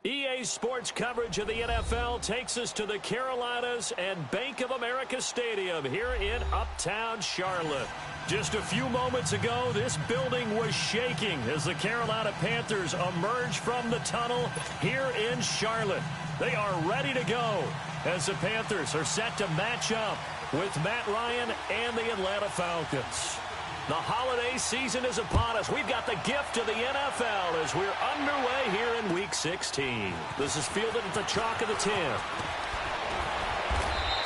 EA Sports coverage of the NFL takes us to the Carolinas and Bank of America Stadium here in Uptown Charlotte. Just a few moments ago, this building was shaking as the Carolina Panthers emerged from the tunnel here in Charlotte. They are ready to go as the Panthers are set to match up with Matt Ryan and the Atlanta Falcons. The holiday season is upon us. We've got the gift of the NFL as we're underway here in Week 16. This is fielded at the chalk of the 10.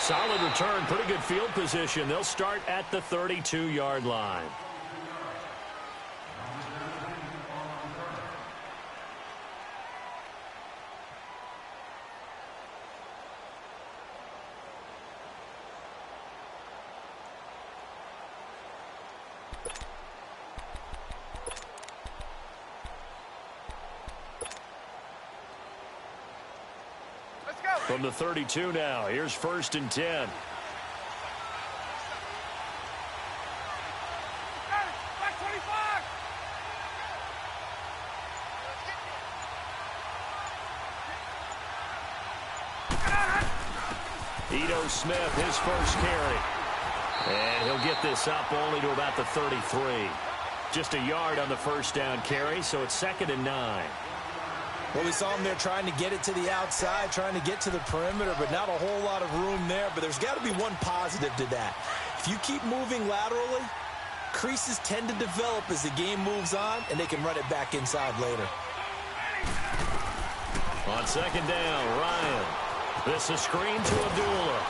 Solid return, pretty good field position. They'll start at the 32-yard line. From the 32 now, here's 1st and 10. Ito Smith, his first carry. And he'll get this up only to about the 33. Just a yard on the first down carry, so it's 2nd and 9. Well, we saw him there trying to get it to the outside, trying to get to the perimeter, but not a whole lot of room there. But there's got to be one positive to that. If you keep moving laterally, creases tend to develop as the game moves on, and they can run it back inside later. On 2nd down, Ryan. This is screen to Abdullah.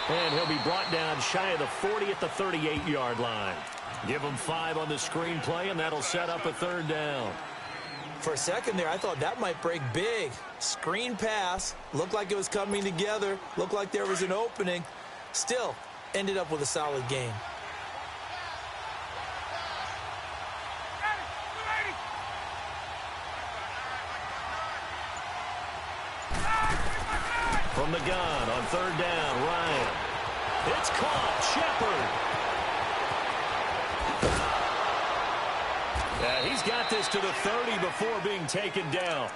And he'll be brought down shy of the 40 at the 38-yard line. Give him 5 on the screen play, and that'll set up a 3rd down. For a second there, I thought that might break big. Screen pass, looked like it was coming together, looked like there was an opening. Still, ended up with a solid game. From the gun on 3rd down, Ryan. It's caught, Shepard. He's got this to the 30 before being taken down.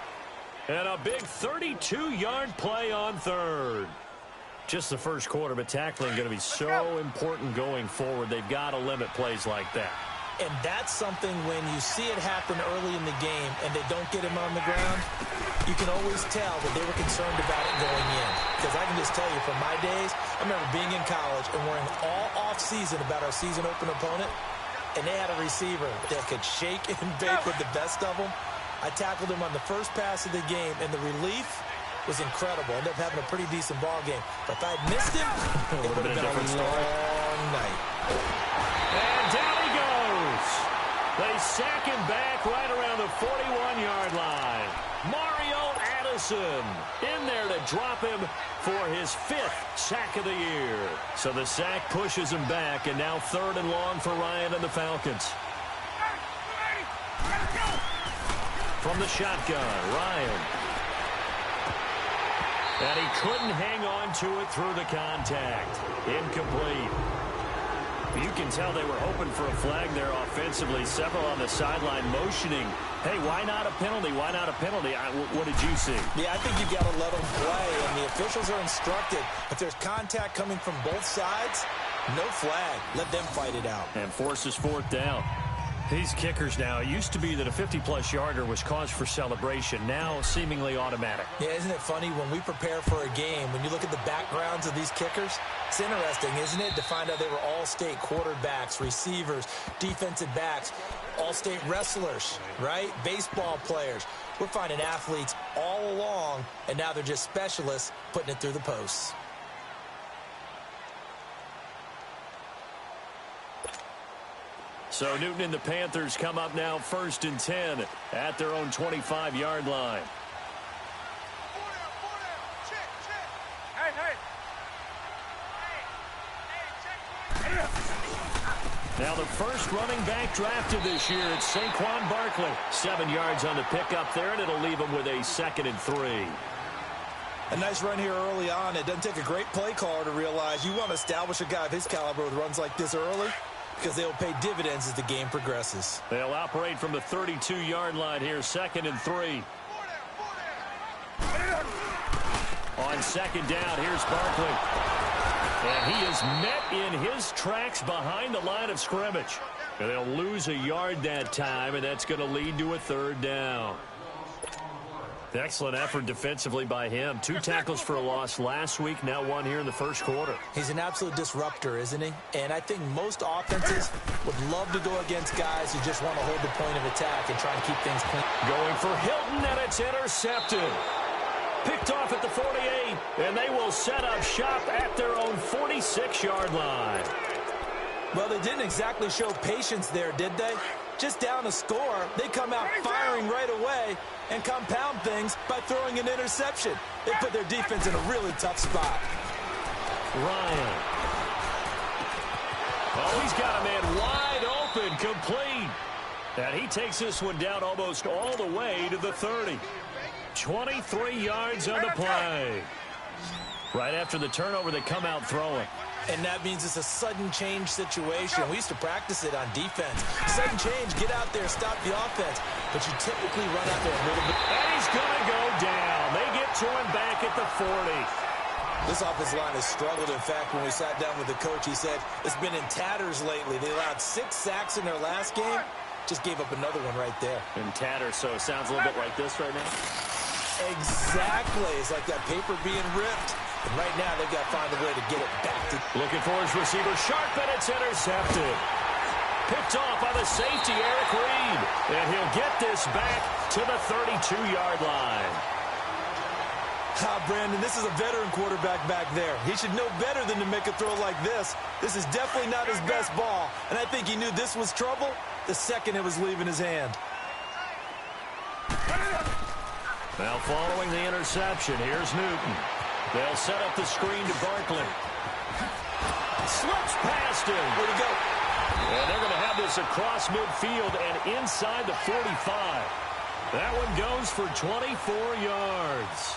And a big 32-yard play on 3rd. Just the first quarter, but tackling going to be so important going forward. They've got to limit plays like that. And that's something when you see it happen early in the game and they don't get him on the ground, you can always tell that they were concerned about it going in. Because I can just tell you from my days, I remember being in college and worrying all off-season about our season open opponent. And they had a receiver that could shake and bake with the best of them. I tackled him on the first pass of the game, and the relief was incredible. Ended up having a pretty decent ball game. But if I had missed him, it would have been a long night. And down he goes. They sack him back right around the 41-yard line. Mario Addison in there to drop him for his 5th sack of the year. So the sack pushes him back, and now 3rd and long for Ryan and the Falcons. From the shotgun, Ryan. And he couldn't hang on to it through the contact. Incomplete. You can tell they were hoping for a flag there offensively. Several on the sideline motioning. Hey, why not a penalty? Why not a penalty? What did you see? Yeah, I think you've got to let them play. And the officials are instructed, if there's contact coming from both sides, no flag. Let them fight it out. And forces 4th down. These kickers now, it used to be that a 50-plus yarder was cause for celebration. Now seemingly automatic. Yeah, isn't it funny when we prepare for a game, when you look at the backgrounds of these kickers, it's interesting, isn't it, to find out they were all-state quarterbacks, receivers, defensive backs, all-state wrestlers, right? Baseball players. We're finding athletes all along, and now they're just specialists putting it through the posts. So Newton and the Panthers come up now 1st and 10 at their own 25-yard line. Now the first running back drafted this year, it's Saquon Barkley. 7 yards on the pickup there, and it'll leave him with a 2nd and 3. A nice run here early on. It doesn't take a great play caller to realize you want to establish a guy of his caliber with runs like this early, because they'll pay dividends as the game progresses. They'll operate from the 32-yard line here, 2nd and 3. On second down, here's Barkley. And he is met in his tracks behind the line of scrimmage. And they'll lose a yard that time, and that's going to lead to a third down. Excellent effort defensively by him. 2 tackles for a loss last week, now 1 here in the first quarter. He's an absolute disruptor, isn't he? And I think most offenses would love to go against guys who just want to hold the point of attack and try and keep things clean. Going for Hilton, and it's intercepted. Picked off at the 48, and they will set up shop at their own 46-yard line. Well, they didn't exactly show patience there, did they? Just down a score, they come out firing right away and compound things by throwing an interception. They put their defense in a really tough spot. Ryan. Oh, he's got a man wide open, complete. And he takes this one down almost all the way to the 30. 23 yards on the play. Right after the turnover, they come out throwing. And that means it's a sudden change situation. We used to practice it on defense. Sudden change, get out there, stop the offense. But you typically run out there a little bit. And he's going to go down. They get to him back at the 40. This offensive line has struggled. In fact, when we sat down with the coach, he said it's been in tatters lately. They allowed 6 sacks in their last game. Just gave up another one right there. In tatters, so it sounds a little bit like this right now. Exactly. It's like that paper being ripped. And right now, they've got to find a way to get it back to... Looking for his receiver, sharp, and it's intercepted. Picked off by the safety, Eric Reed. And he'll get this back to the 32-yard line. Brandon, this is a veteran quarterback back there. He should know better than to make a throw like this. This is definitely not his best ball. And I think he knew this was trouble the second it was leaving his hand. Now following the interception, here's Newton. They'll set up the screen to Barkley. Slips past him. Where'd he go? And they're going to have this across midfield and inside the 45. That one goes for 24 yards.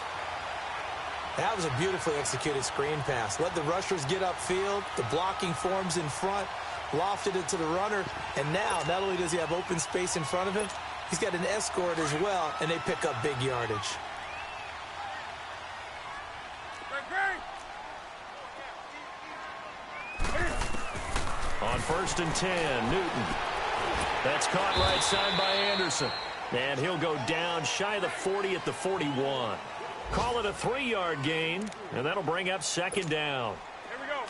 That was a beautifully executed screen pass. Let the rushers get upfield. The blocking forms in front. Lofted it to the runner. And now, not only does he have open space in front of him, he's got an escort as well, and they pick up big yardage. On 1st and 10, Newton. That's caught right side by Anderson. And he'll go down shy of the 40 at the 41. Call it a 3-yard gain, and that'll bring up 2nd down. Here we go.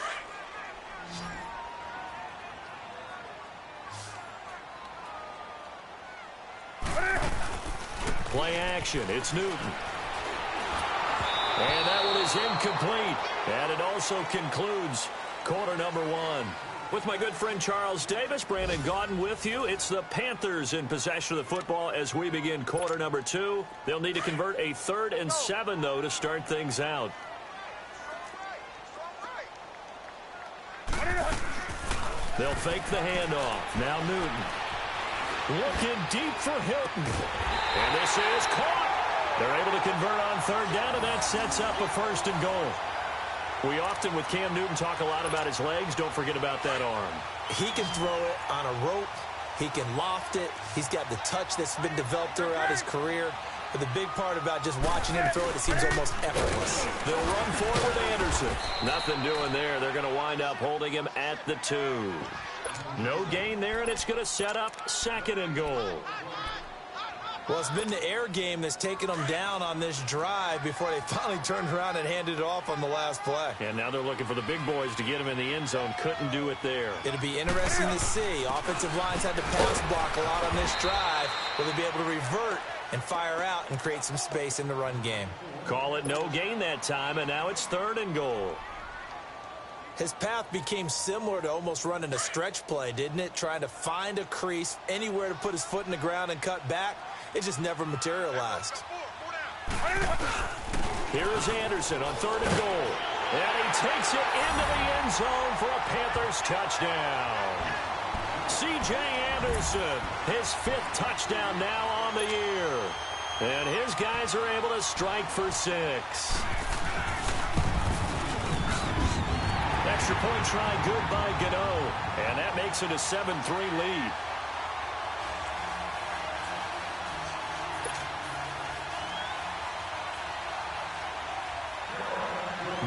Play action. It's Newton. And that one is incomplete. And it also concludes quarter number 1. With my good friend Charles Davis, Brandon Gaudin with you. It's the Panthers in possession of the football as we begin quarter number 2. They'll need to convert a 3rd and 7, though, to start things out. They'll fake the handoff. Now Newton. Looking deep for Hilton. And this is caught. They're able to convert on 3rd down, and that sets up a 1st and goal. We often, with Cam Newton, talk a lot about his legs. Don't forget about that arm. He can throw it on a rope. He can loft it. He's got the touch that's been developed throughout his career. But the big part about just watching him throw it, it seems almost effortless. They'll run forward with Anderson. Nothing doing there. They're going to wind up holding him at the 2. No gain there, and it's going to set up 2nd and goal. Well, it's been the air game that's taken them down on this drive before they finally turned around and handed it off on the last play. And now they're looking for the big boys to get him in the end zone. Couldn't do it there. It'll be interesting to see. Offensive lines had to pass block a lot on this drive. Will they be able to revert and fire out and create some space in the run game? Call it no gain that time, and now it's 3rd and goal. His path became similar to almost running a stretch play, didn't it? Trying to find a crease, anywhere to put his foot in the ground and cut back. It just never materialized. Here is Anderson on 3rd and goal. And he takes it into the end zone for a Panthers touchdown. C.J. Anderson, his 5th touchdown now on the year. And his guys are able to strike for 6. Extra point try good by Gano. And that makes it a 7-3 lead.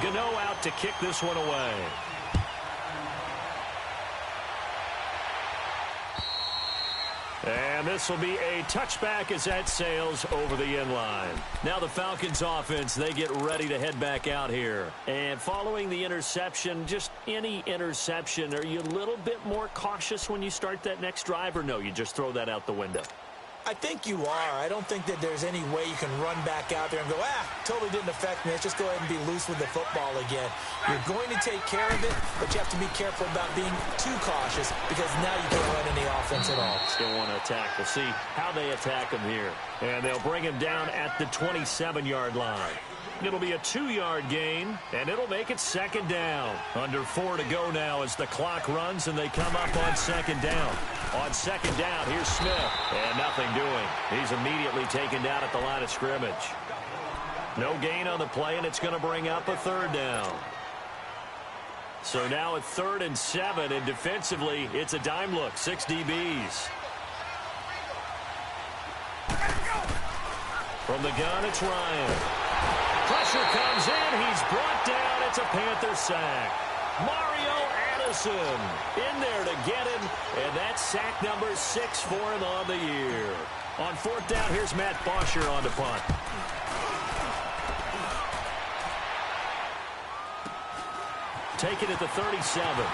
Gano out to kick this one away. And this will be a touchback as that sails over the end line. Now the Falcons offense, they get ready to head back out here. And following the interception, just any interception, are you a little bit more cautious when you start that next drive, or no, you just throw that out the window? I think you are. I don't think that there's any way you can run back out there and go, totally didn't affect me. Let's just go ahead and be loose with the football again. You're going to take care of it, but you have to be careful about being too cautious because now you can't run any offense at all. Still want to attack. We'll see how they attack him here. And they'll bring him down at the 27-yard line. It'll be a 2-yard gain, and it'll make it second down. Under 4 to go now as the clock runs, and they come up on second down. On second down, here's Smith, and nothing doing. He's immediately taken down at the line of scrimmage. No gain on the play, and it's going to bring up a third down. So now at 3rd and 7, and defensively, it's a dime look, 6 DBs. From the gun, it's Ryan. Pressure comes in. He's brought down. It's a Panther sack. Mario Addison in there to get him, and that's sack number 6 for him on the year. On 4th down, here's Matt Bosher on the punt. Take it at the 37.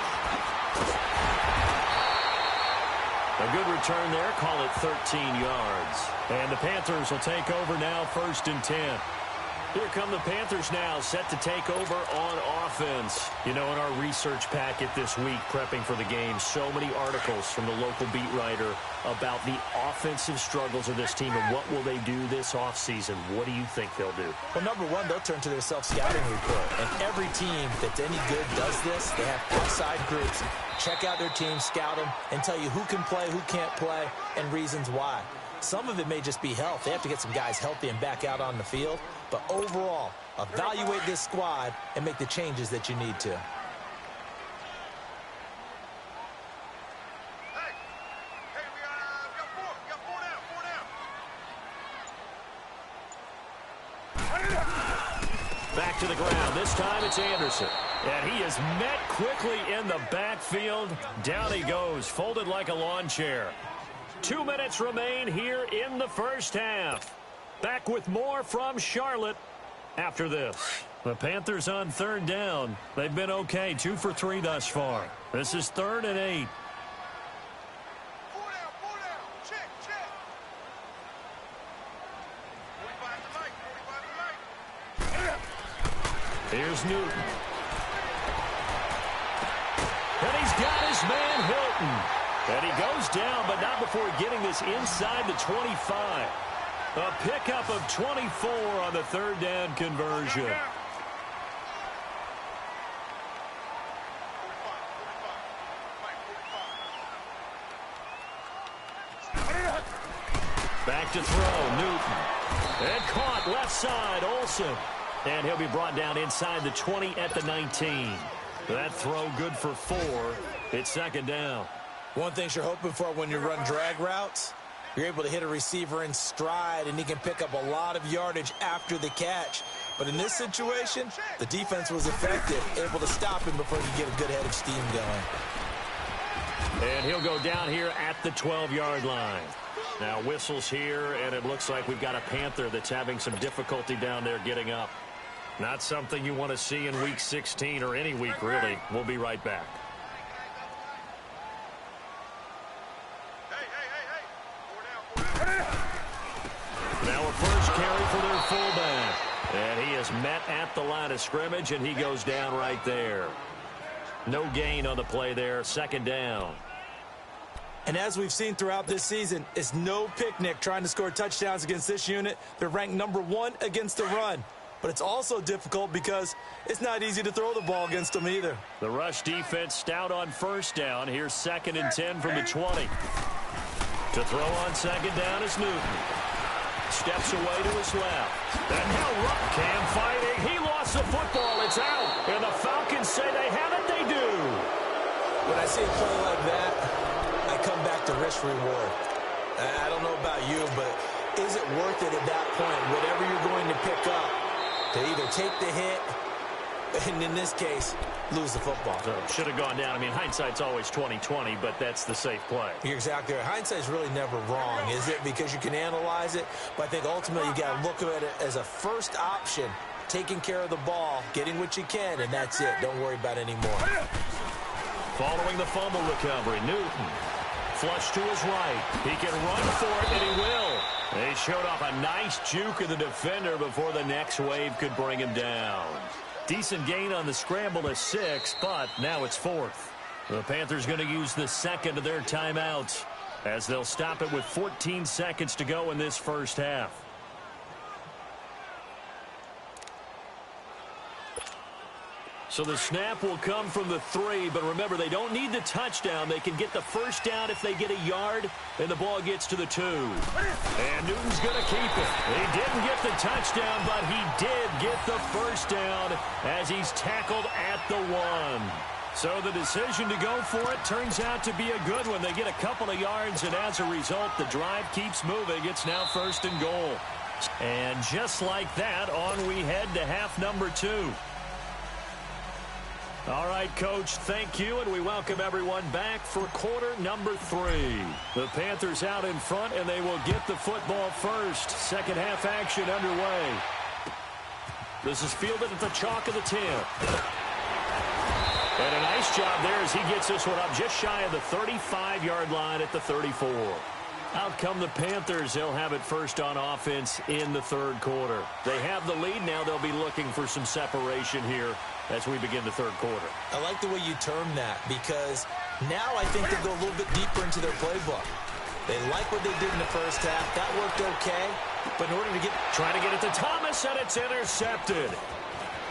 A good return there. Call it 13 yards. And the Panthers will take over now, 1st and 10. Here come the Panthers now, set to take over on offense. You know, in our research packet this week, prepping for the game, so many articles from the local beat writer about the offensive struggles of this team and what will they do this offseason. What do you think they'll do? Well, number one, they'll turn to their self-scouting report. And every team that's any good does this. They have outside groups. Check out their team, scout them, and tell you who can play, who can't play, and reasons why. Some of it may just be health. They have to get some guys healthy and back out on the field. But overall, evaluate this squad and make the changes that you need to. Back to the ground. This time it's Anderson. And he is met quickly in the backfield. Down he goes, folded like a lawn chair. 2 minutes remain here in the first half. Back with more from Charlotte after this. The Panthers on 3rd down. They've been okay, 2 for 3 thus far. This is 3rd and 8. Here's Newton. And he's got his man Hilton. And he goes down, but not before getting this inside the 25. A pickup of 24 on the 3rd down conversion. Back to throw, Newton. And caught left side, Olsen. And he'll be brought down inside the 20 at the 19. That throw good for 4. It's 2nd down. One thing you're hoping for when you run drag routes, you're able to hit a receiver in stride, and he can pick up a lot of yardage after the catch. But in this situation, the defense was effective, able to stop him before he could get a good head of steam going. And he'll go down here at the 12-yard line. Now whistles here, and it looks like we've got a Panther that's having some difficulty down there getting up. Not something you want to see in Week 16 or any week, really. We'll be right back. Now a first carry for their fullback. And he is met at the line of scrimmage, and he goes down right there. No gain on the play there, 2nd down. And as we've seen throughout this season, it's no picnic trying to score touchdowns against this unit. They're ranked number 1 against the run. But it's also difficult because it's not easy to throw the ball against them either. The rush defense stout on 1st down. Here's 2nd and 10 from the 20. To throw on 2nd down is Newton. Steps away to his left. And now Rupp Cam fighting. He lost the football. It's out. And the Falcons say they have it. They do. When I see a play like that, I come back to risk reward. I don't know about you, but is it worth it at that point, whatever you're going to pick up, to either take the hit And in this case, lose the football. So should have gone down. I mean, hindsight's always 20/20, but that's the safe play. You're exactly right. Hindsight's really never wrong, is it? Because you can analyze it, but I think ultimately you got to look at it as a first option, taking care of the ball, getting what you can, and that's it. Don't worry about it anymore. Following the fumble recovery, Newton. Flush to his right. He can run for it, and he will. They showed off a nice juke of the defender before the next wave could bring him down. Decent gain on the scramble to 6, but now it's 4th. The Panthers going to use the second of their timeouts as they'll stop it with 14 seconds to go in this first half. So the snap will come from the 3, but remember, they don't need the touchdown. They can get the first down if they get a yard, and the ball gets to the 2. And Newton's going to keep it. He didn't get the touchdown, but he did get the first down as he's tackled at the 1. So the decision to go for it turns out to be a good one. They get a couple of yards, and as a result, the drive keeps moving. It's now 1st and goal. And just like that, on we head to half number 2. All right, Coach, thank you, and we welcome everyone back for quarter number 3. The Panthers out in front, and they will get the football first. Second half action underway. This is fielded at the chalk of the 10. And a nice job there as he gets this one up just shy of the 35-yard line at the 34. Out come the Panthers. They'll have it first on offense in the 3rd quarter. They have the lead. Now they'll be looking for some separation here as we begin the 3rd quarter. I like the way you term that because now I think they'll go a little bit deeper into their playbook. They like what they did in the first half. That worked okay. But in order to trying to get it to Thomas, and it's intercepted.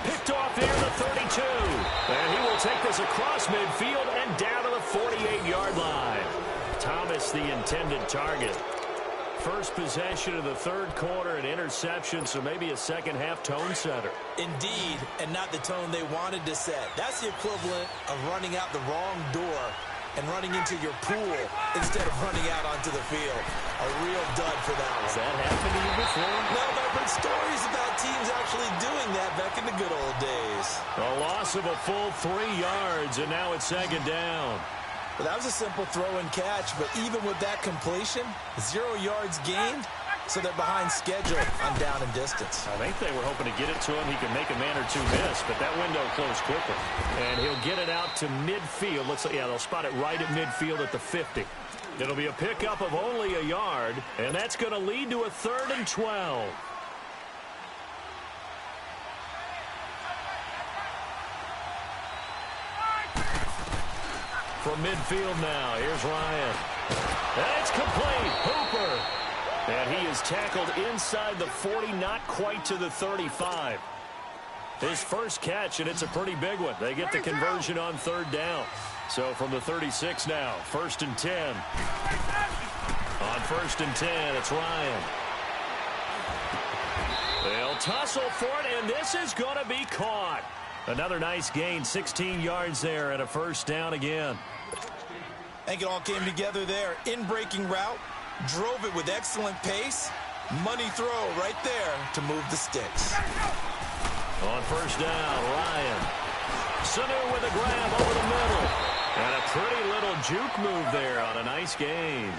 Picked off here the 32. And he will take this across midfield and down to the 48-yard line. Thomas, the intended target. First possession of the 3rd quarter, an interception, so maybe a second-half tone setter. Indeed, and not the tone they wanted to set. That's the equivalent of running out the wrong door and running into your pool instead of running out onto the field. A real dud for that one. Has that happened to you before? No, but I've heard stories about teams actually doing that back in the good old days. A loss of a full 3 yards, and now it's 2nd down. Well, that was a simple throw and catch, but even with that completion, 0 yards gained, so they're behind schedule on down and distance. I think they were hoping to get it to him. He could make a man or 2 miss, but that window closed quickly. And he'll get it out to midfield. Looks like, yeah, they'll spot it right at midfield at the 50. It'll be a pickup of only a yard, and that's going to lead to a 3rd and 12. From midfield now, here's Ryan. And it's complete. Hooper. And he is tackled inside the 40, not quite to the 35. His first catch, and it's a pretty big one. They get the conversion on 3rd down. So from the 36 now, 1st and 10. On 1st and 10, it's Ryan. They'll tussle for it, and this is going to be caught. Another nice gain, 16 yards there, and a 1st down again. I think it all came together there. In-breaking route, drove it with excellent pace. Money throw right there to move the sticks. On 1st down, Ryan. Sanu with a grab over the middle. And a pretty little juke move there on a nice gain.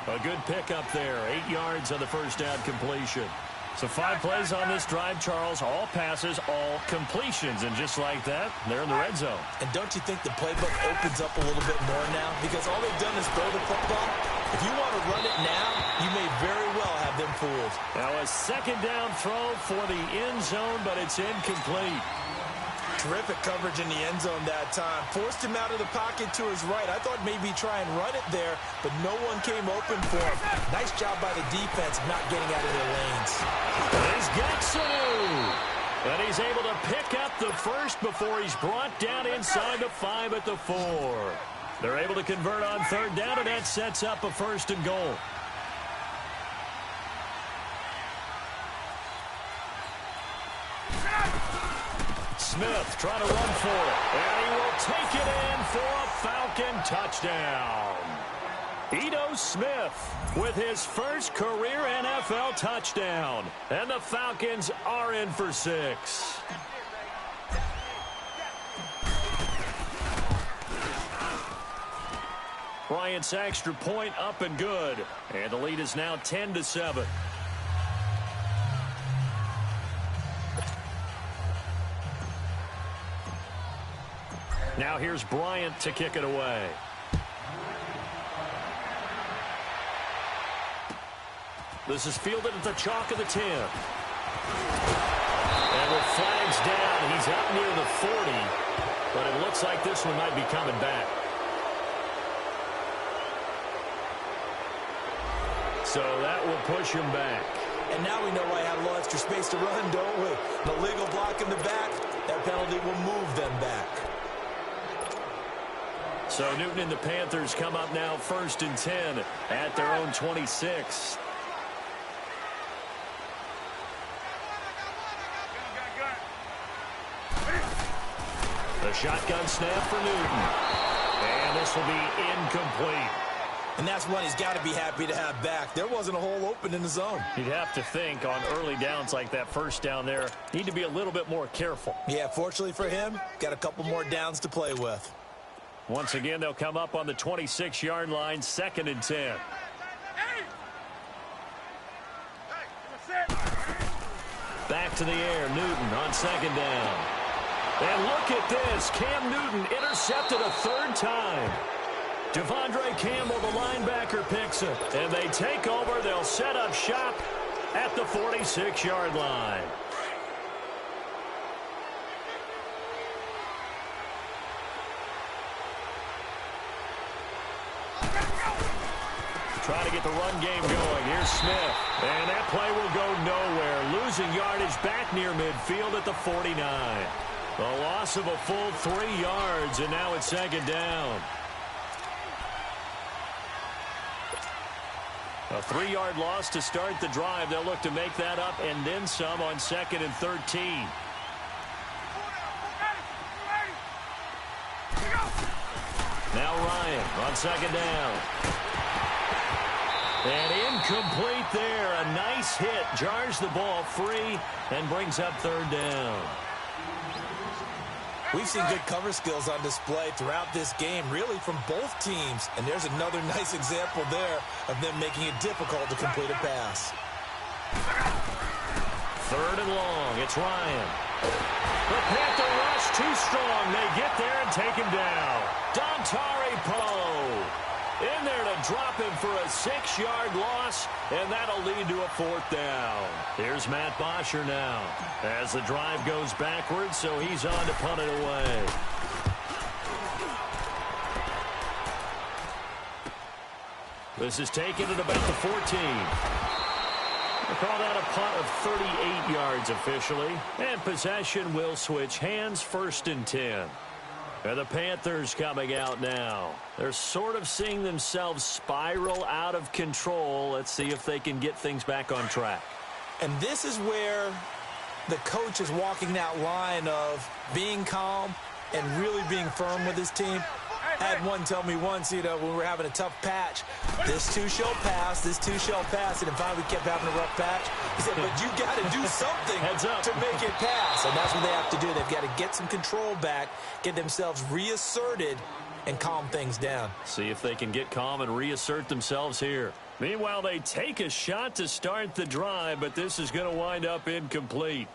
A good pickup there, 8 yards on the 1st down completion. So 5 plays on this drive, Charles. All passes, all completions. And just like that, they're in the red zone. And don't you think the playbook opens up a little bit more now? Because all they've done is throw the football. If you want to run it now, you may very well have them fooled. Now a 2nd down throw for the end zone, but it's incomplete. Terrific coverage in the end zone that time. Forced him out of the pocket to his right. I thought maybe try and run it there, but no one came open for him. Nice job by the defense of not getting out of their lanes. He's got Sanu. And he's able to pick up the first before he's brought down inside the 5 at the 4. They're able to convert on 3rd down, and that sets up a 1st and goal. Smith trying to run for it. And he will take it in for a Falcon touchdown. Ito Smith with his first career NFL touchdown. And the Falcons are in for 6. Bryant's extra point up and good. And the lead is now 10-7. Now here's Bryant to kick it away. This is fielded at the chalk of the 10. And with flags down, he's out near the 40. But it looks like this one might be coming back. So that will push him back. And now we know why I have a little extra space to run, don't we? The legal block in the back, that penalty will move them back. So Newton and the Panthers come up now 1st and 10 at their own 26. The shotgun snap for Newton. And this will be incomplete. And that's one he's got to be happy to have back. There wasn't a hole open in the zone. You'd have to think on early downs like that first down there, need to be a little bit more careful. Yeah, fortunately for him, got a couple more downs to play with. Once again, they'll come up on the 26-yard line, 2nd and 10. Back to the air, Newton on 2nd down. And look at this, Cam Newton intercepted a 3rd time. Devondre Campbell, the linebacker, picks it. And they take over. They'll set up shop at the 46-yard line. Trying to get the run game going. Here's Smith. And that play will go nowhere. Losing yardage back near midfield at the 49. The loss of a full 3 yards, and now it's 2nd down. A 3-yard loss to start the drive. They'll look to make that up and then some on 2nd and 13. Now Ryan on 2nd down. And incomplete there. A nice hit. Jars the ball free and brings up 3rd down. We've seen good cover skills on display throughout this game, really from both teams. And there's another nice example there of them making it difficult to complete a pass. 3rd and long. It's Ryan. The Panther rush too strong. They get there and take him down. Dontari Poe in there to drop him for a 6-yard loss, and that'll lead to a 4th down. Here's Matt Bosher now as the drive goes backwards, so he's on to punt it away. This is taken at about the 14. They call that a punt of 38 yards officially, and possession will switch hands, 1st and 10. And the Panthers coming out now. They're sort of seeing themselves spiral out of control. Let's see if they can get things back on track. And this is where the coach is walking that line of being calm and really being firm with his team. I had one tell me once, when we were having a tough patch, this too shall pass, this too shall pass, and if we kept having a rough patch, he said, but you got to do something to make it pass. And that's what they have to do. They've got to get some control back, get themselves reasserted, and calm things down. See if they can get calm and reassert themselves here. Meanwhile, they take a shot to start the drive, but this is going to wind up incomplete.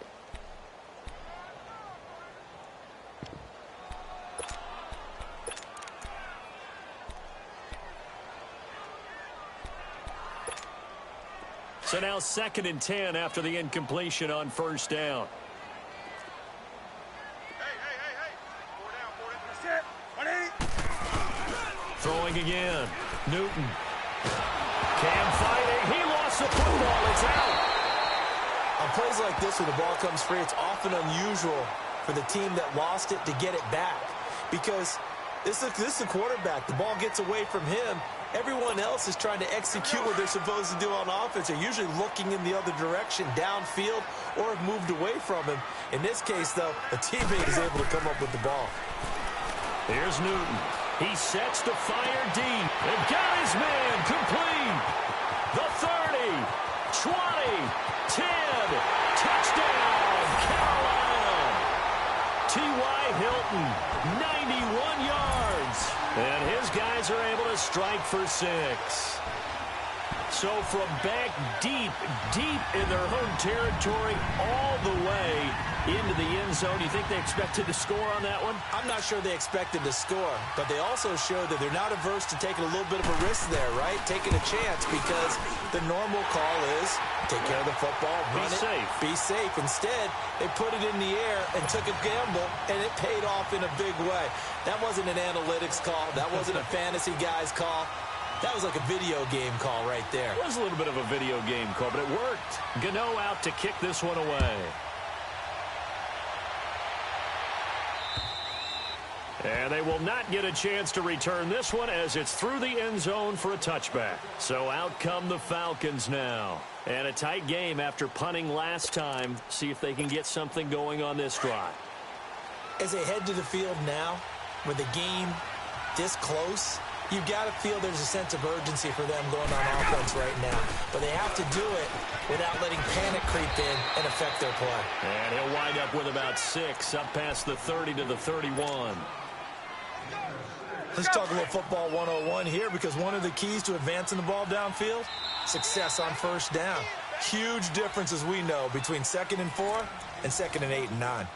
So now 2nd and 10 after the incompletion on 1st down. Throwing again. Newton. Cam fighting. He lost the football. It's out. On plays like this where the ball comes free, it's often unusual for the team that lost it to get it back. Because this is the quarterback. The ball gets away from him. Everyone else is trying to execute what they're supposed to do on offense. They're usually looking in the other direction, downfield, or have moved away from him. In this case, though, a teammate is able to come up with the ball. Here's Newton. He sets to fire deep. And got his man complete. The 30, 20, 10. Touchdown, Carolina. T.Y. Hilton, 91 yards. And his guys are able to strike for 6. So from back deep in their home territory all the way into the end zone, you think they expected to score on that one? I'm not sure they expected to score, but they also showed that they're not averse to taking a little bit of a risk there, right? Taking a chance, because the normal call is take care of the football, run it, be safe. Instead, they put it in the air and took a gamble, and it paid off in a big way. That wasn't an analytics call. That wasn't a fantasy guy's call. That was like a video game call right there. It was a little bit of a video game call, but it worked. Gano out to kick this one away. And they will not get a chance to return this one as it's through the end zone for a touchback. So out come the Falcons now. And a tight game after punting last time. See if they can get something going on this drive. As they head to the field now, with the game this close, you've got to feel there's a sense of urgency for them going on offense right now. But they have to do it without letting panic creep in and affect their play. And he'll wind up with about 6 up past the 30 to the 31. Let's talk a little football 101 here, because one of the keys to advancing the ball downfield, success on first down. Huge difference, as we know, between 2nd and 4 and 2nd and 8 and 9.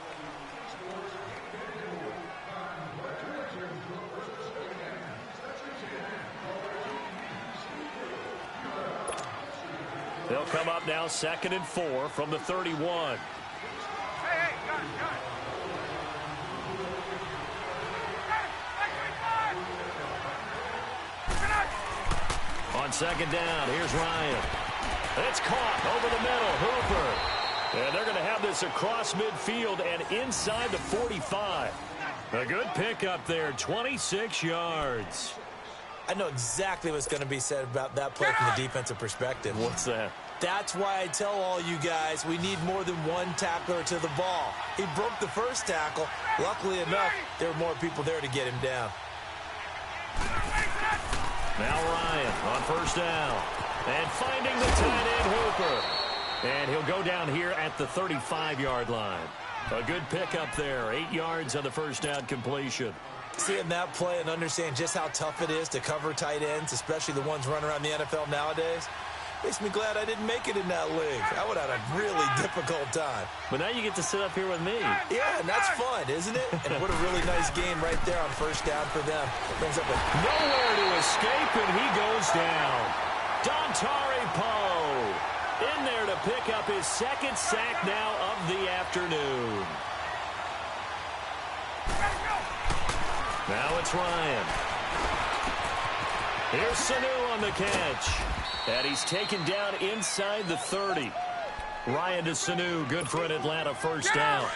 They'll come up now 2nd and 4 from the 31. On 2nd down, here's Ryan. It's caught over the middle, Hooper. And they're going to have this across midfield and inside the 45. A good pickup there, 26 yards. I know exactly what's going to be said about that play from the defensive perspective. What's that? That's why I tell all you guys we need more than one tackler to the ball. He broke the first tackle. Luckily enough, there were more people there to get him down. Now Ryan on first down. And finding the tight end, Hooper. And he'll go down here at the 35-yard line. A good pickup there. 8 yards on the first down completion. Seeing that play and understand just how tough it is to cover tight ends, especially the ones running around the NFL nowadays, makes me glad I didn't make it in that league. I would have had a really difficult time. But now you get to sit up here with me. Yeah, and that's fun, isn't it? And what a really nice game right there on first down for them. Brings up nowhere to escape, and he goes down. Dontari Poe in there to pick up his 2nd sack now of the afternoon. Now it's Ryan. Here's Sanu on the catch. And he's taken down inside the 30. Ryan to Sanu, good for an Atlanta first down.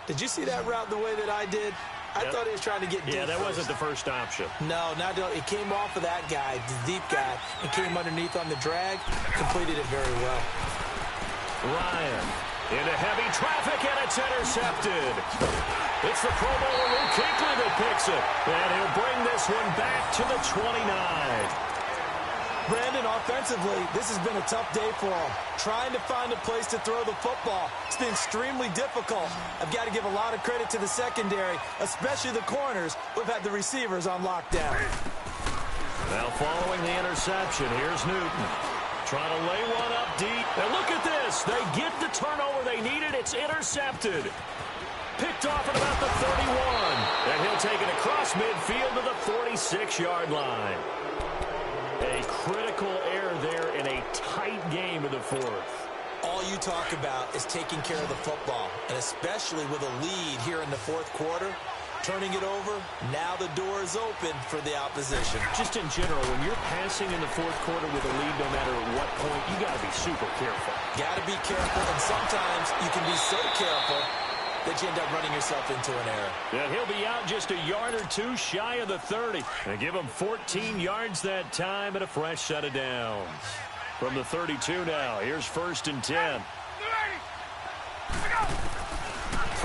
Did you see that route the way that I did? I thought he was trying to get deep. Yeah, that wasn't the first option. No, it came off of that guy, the deep guy, and came underneath on the drag. Completed it very well. Ryan into heavy traffic, and it's intercepted. It's the Pro Bowler Luke Kuechly that picks it. And he'll bring this one back to the 29. Brandon, offensively, this has been a tough day for him. Trying to find a place to throw the football. It's been extremely difficult. I've got to give a lot of credit to the secondary, especially the corners, who've had the receivers on lockdown. Now following the interception, here's Newton. Trying to lay one up deep. And look at this. They get the turnover they needed. It's intercepted. Picked off at about the 31. And he'll take it across midfield to the 46-yard line. A critical error there in a tight game in the 4th. All you talk about is taking care of the football, and especially with a lead here in the 4th quarter, turning it over, now the door is open for the opposition. Just in general, when you're passing in the 4th quarter with a lead, no matter at what point, you got to be super careful. Got to be careful, and sometimes you can be so careful that you end up running yourself into an error. And he'll be out just a yard or two shy of the 30. And give him 14 yards that time and a fresh set of downs. From the 32 now, here's 1st and 10.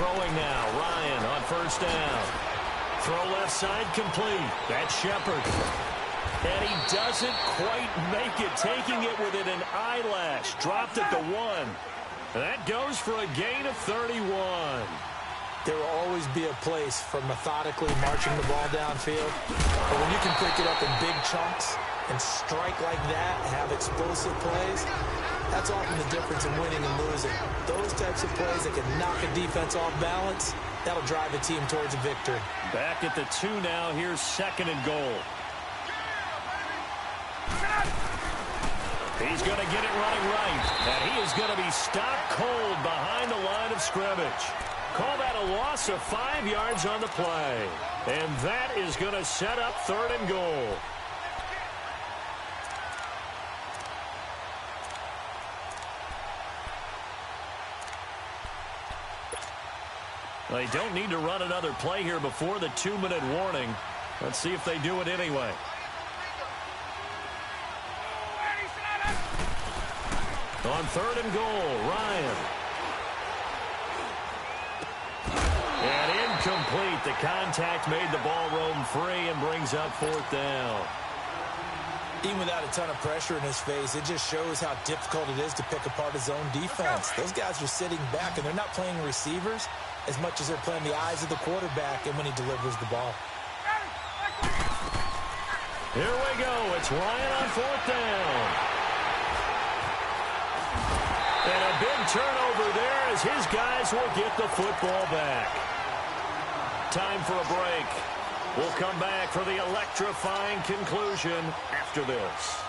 Throwing now, Ryan on first down. Throw left side complete. That's Shepard. And he doesn't quite make it, taking it within an eyelash. Dropped at the 1. That goes for a gain of 31. There will always be a place for methodically marching the ball downfield. But when you can pick it up in big chunks and strike like that, have explosive plays, that's often the difference in winning and losing. Those types of plays that can knock a defense off balance, that'll drive a team towards a victory. Back at the 2 now. Here's 2nd and goal. He's going to get it running right. And he is going to be stopped cold behind the line of scrimmage. Call that a loss of 5 yards on the play. And that is going to set up 3rd and goal. They don't need to run another play here before the 2-minute warning. Let's see if they do it anyway. On 3rd and goal, Ryan. And incomplete. The contact made the ball roam free and brings up 4th down. Even without a ton of pressure in his face, it just shows how difficult it is to pick apart his own defense. Those guys are sitting back, and they're not playing receivers as much as they're playing the eyes of the quarterback and when he delivers the ball. Here we go. It's Ryan on 4th down. And a big turnover there as his guys will get the football back. Time for a break. We'll come back for the electrifying conclusion after this.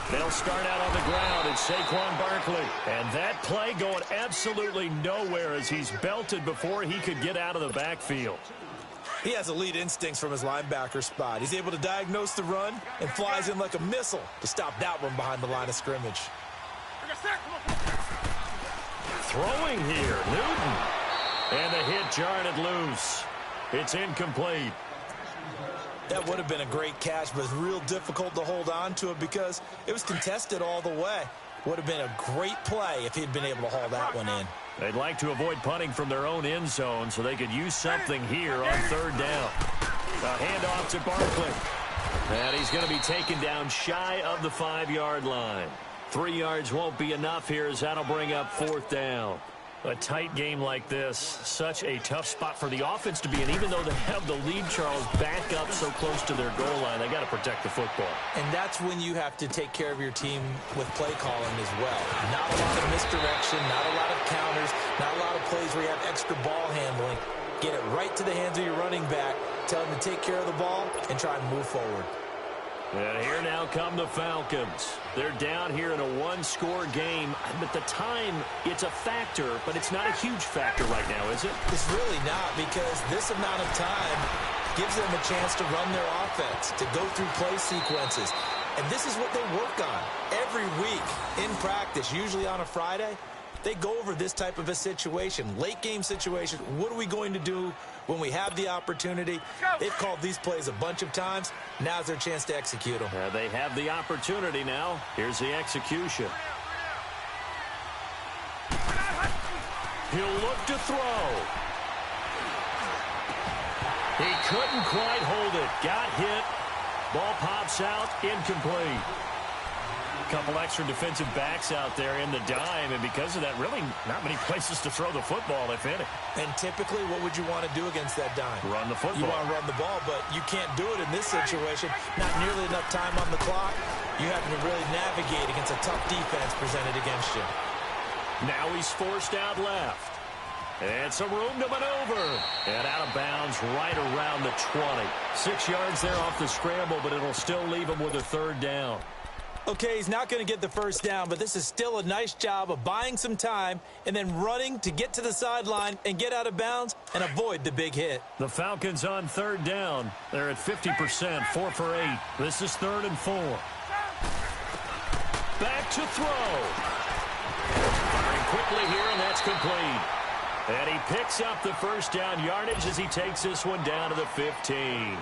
They'll start out on the ground. It's Saquon Barkley. And that play going absolutely nowhere as he's belted before he could get out of the backfield. He has elite instincts from his linebacker spot. He's able to diagnose the run and flies in like a missile to stop that one behind the line of scrimmage. Throwing here, Newton. And the hit jarred it loose. It's incomplete. That would have been a great catch, but it's real difficult to hold on to it because it was contested all the way. Would have been a great play if he'd been able to haul that one in. They'd like to avoid punting from their own end zone so they could use something here on 3rd down. A handoff to Barkley. And he's going to be taken down shy of the 5-yard line. 3 yards won't be enough here as that'll bring up 4th down. A tight game like this, such a tough spot for the offense to be in. Even though they have the lead, Charles, back up so close to their goal line, they got to protect the football. And that's when you have to take care of your team with play calling as well. Not a lot of misdirection, not a lot of counters, not a lot of plays where you have extra ball handling. Get it right to the hands of your running back, tell him to take care of the ball, and try and move forward. And here now come the Falcons. They're down here in a 1-score game. At the time, it's a factor, but it's not a huge factor right now, is it? It's really not, because this amount of time gives them a chance to run their offense, to go through play sequences. And this is what they work on every week in practice, usually on a Friday. They go over this type of a situation, late game situation. What are we going to do when we have the opportunity? They've called these plays a bunch of times. Now's their chance to execute them. They have the opportunity now. Here's the execution. He'll look to throw. He couldn't quite hold it. Got hit. Ball pops out. Incomplete. Couple extra defensive backs out there in the dime, and because of that, really not many places to throw the football, if any. And typically, what would you want to do against that dime? Run the football. You want to run the ball, but you can't do it in this situation. Not nearly enough time on the clock. You have to really navigate against a tough defense presented against you. Now he's forced out left. And some room to maneuver. And out of bounds right around the 20. 6 yards there off the scramble, but it'll still leave him with a 3rd down. Okay, he's not going to get the 1st down, but this is still a nice job of buying some time and then running to get to the sideline and get out of bounds and avoid the big hit. The Falcons on 3rd down. They're at 50%, 4 for 8. This is 3rd and 4. Back to throw. Firing quickly here, and that's complete. And he picks up the 1st down yardage as he takes this one down to the 15.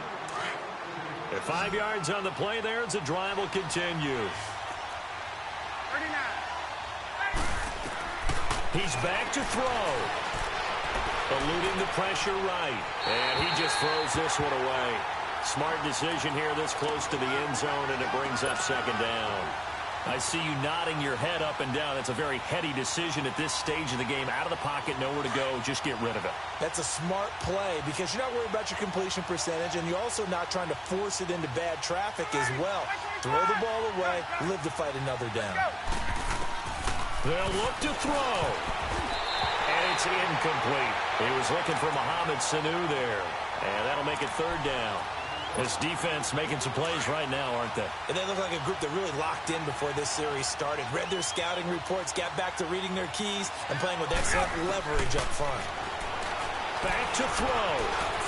At 5 yards on the play there, as the drive will continue. 39. He's back to throw. Eluding the pressure right. And he just throws this one away. Smart decision here this close to the end zone, and it brings up second down. I see you nodding your head up and down. That's a very heady decision at this stage of the game. Out of the pocket, nowhere to go. Just get rid of it. That's a smart play because you're not worried about your completion percentage, and you're also not trying to force it into bad traffic as well. Throw the ball away, live to fight another down. They'll look to throw. And it's incomplete. He was looking for Mohamed Sanu there. And that'll make it third down. This defense making some plays right now, aren't they? And they look like a group that really locked in before this series started. Read their scouting reports, got back to reading their keys, and playing with excellent leverage up front. Back to throw.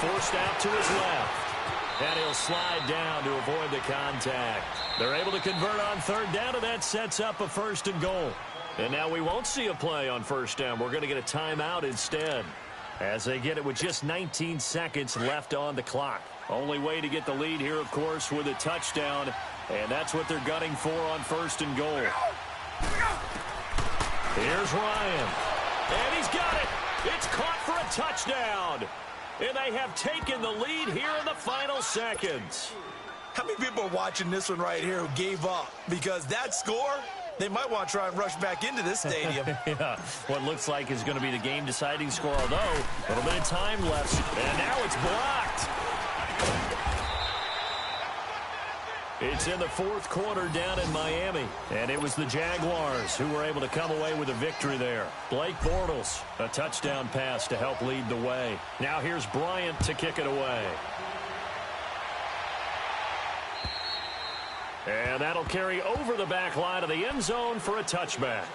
Forced out to his left. And he'll slide down to avoid the contact. They're able to convert on third down, and that sets up a first and goal. And now we won't see a play on first down. We're going to get a timeout instead, as they get it with just 19 seconds left on the clock. Only way to get the lead here, of course, with a touchdown, and that's what they're gunning for on first and goal. Here's Ryan, and he's got it. It's caught for a touchdown, and they have taken the lead here in the final seconds. How many people are watching this one right here who gave up? Because that score, they might want to try and rush back into this stadium. Yeah, what looks like is going to be the game-deciding score, although a little bit of time left, and now it's blocked. It's in the fourth quarter down in Miami, and it was the Jaguars who were able to come away with a victory there. Blake Bortles, a touchdown pass to help lead the way. Now here's Bryant to kick it away. And that'll carry over the back line of the end zone for a touchback.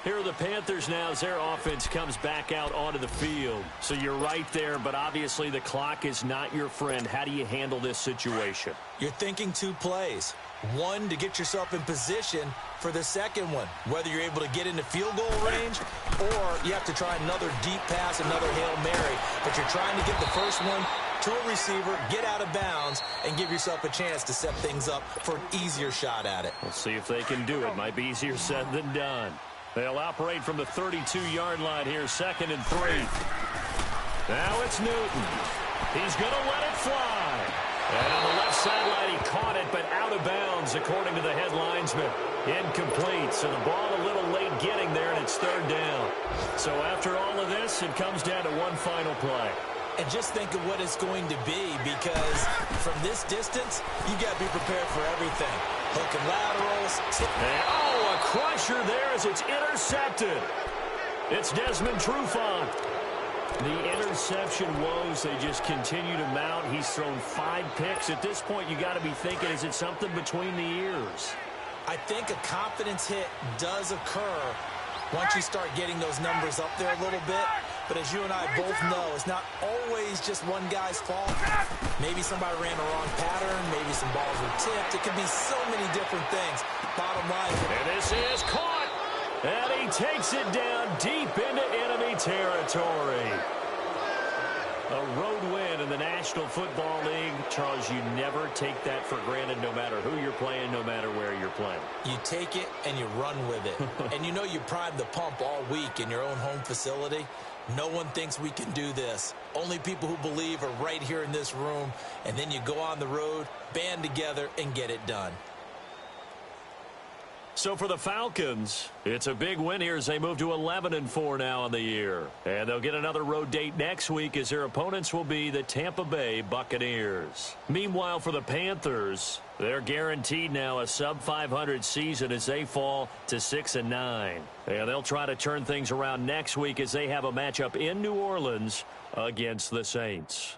Here are the Panthers now as their offense comes back out onto the field. So you're right there, but obviously the clock is not your friend. How do you handle this situation? You're thinking two plays. One, to get yourself in position for the second one, whether you're able to get into field goal range or you have to try another deep pass, another Hail Mary. But you're trying to get the first one to a receiver, get out of bounds, and give yourself a chance to set things up for an easier shot at it. We'll see if they can do it. Might be easier said than done. They'll operate from the 32-yard line here, 2nd and 3. Now it's Newton. He's going to let it fly. And on the left sideline, he caught it, but out of bounds, according to the head linesman. Incomplete, so the ball a little late getting there, and it's third down. So after all of this, it comes down to one final play. And just think of what it's going to be, because from this distance, you got to be prepared for everything. Hook and laterals. And, oh, a crusher there as it's intercepted. It's Desmond Trufant. The interception woes, they just continue to mount. He's thrown 5 picks. At this point, you got to be thinking, is it something between the ears? I think a confidence hit does occur once you start getting those numbers up there a little bit. But as you and I both know, it's not always just one guy's fault. Maybe somebody ran a wrong pattern. Maybe some balls were tipped. It could be so many different things. Bottom line. And this is caught. And he takes it down deep into enemy territory. A road win in the National Football League. Charles, you never take that for granted, no matter who you're playing, no matter where you're playing. You take it and you run with it. And you know you primed the pump all week in your own home facility. No one thinks we can do this. Only people who believe are right here in this room. And then you go on the road, band together, and get it done. So for the Falcons, it's a big win here as they move to 11-4 now in the year. And they'll get another road date next week as their opponents will be the Tampa Bay Buccaneers. Meanwhile, for the Panthers, they're guaranteed now a sub-500 season as they fall to 6-9. And they'll try to turn things around next week as they have a matchup in New Orleans against the Saints.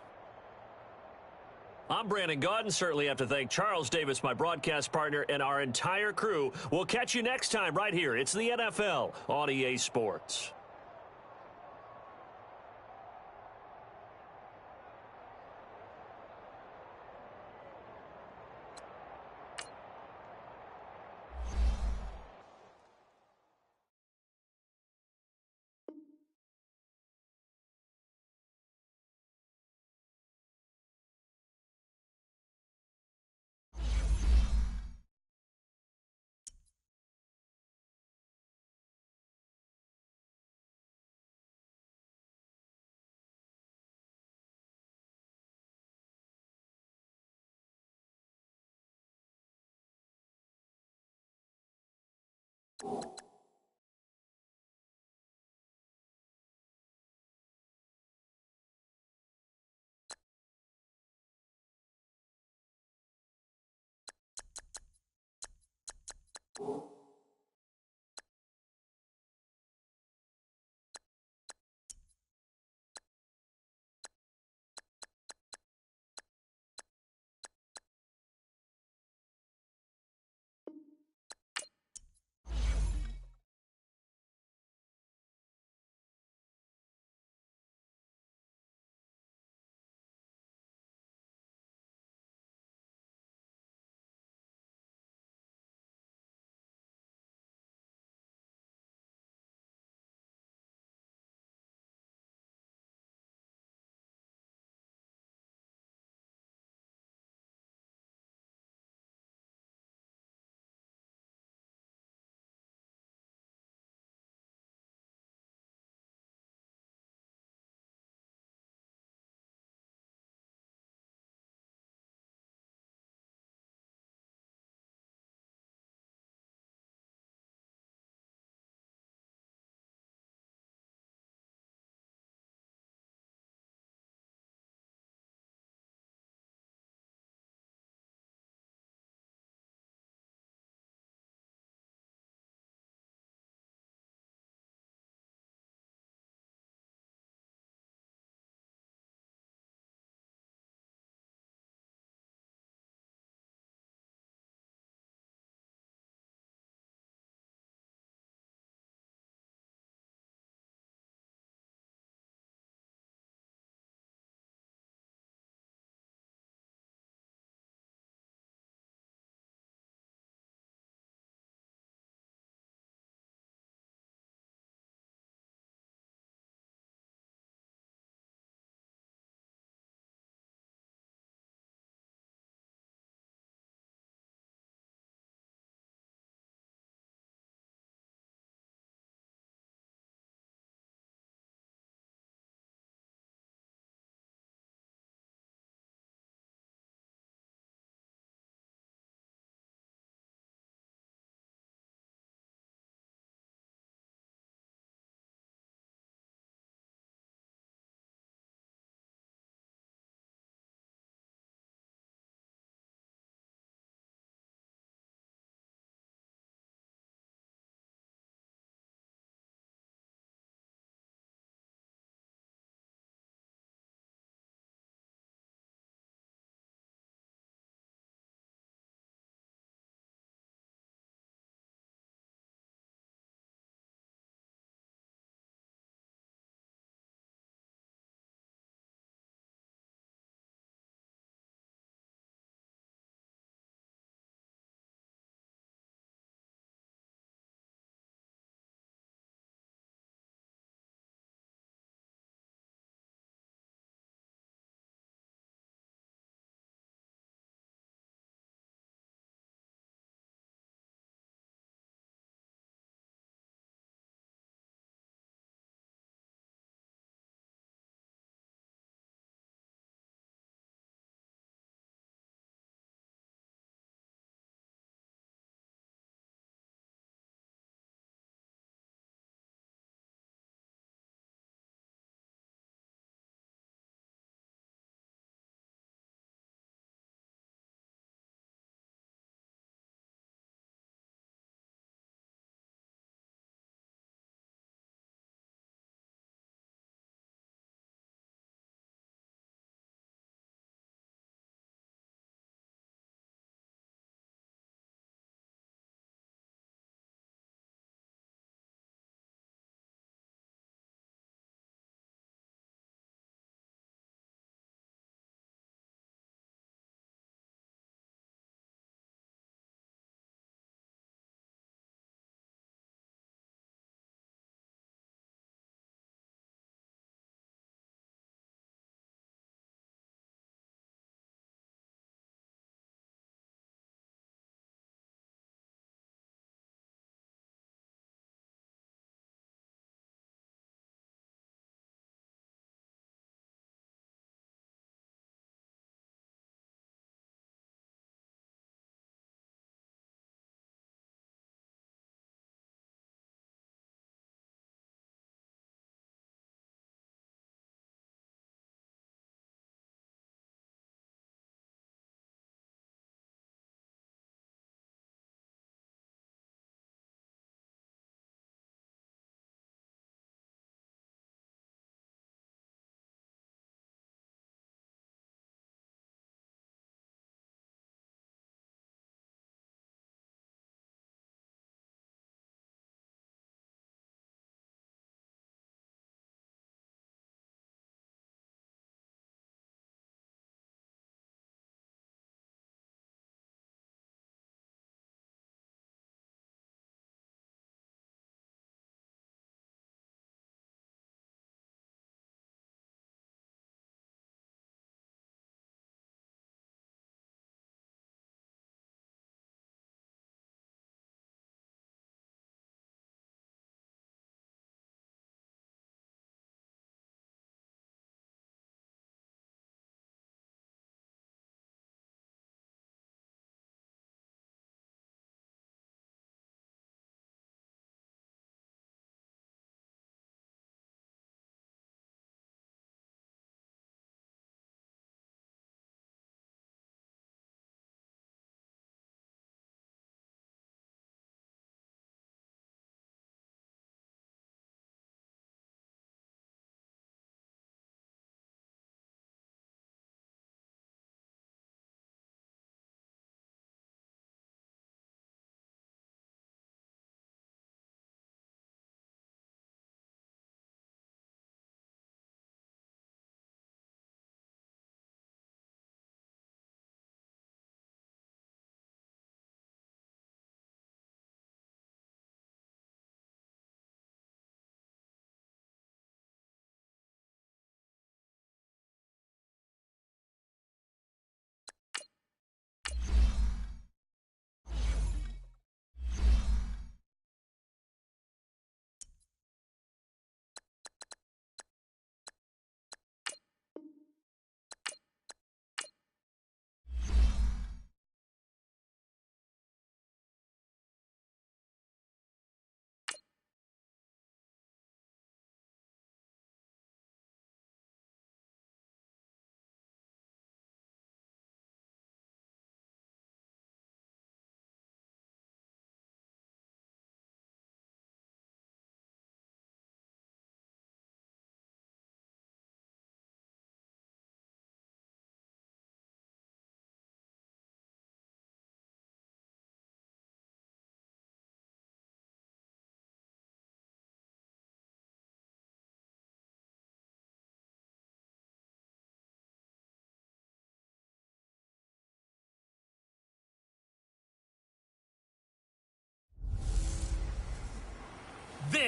I'm Brandon Gaudin. Certainly have to thank Charles Davis, my broadcast partner, and our entire crew. We'll catch you next time right here. It's the NFL on EA Sports.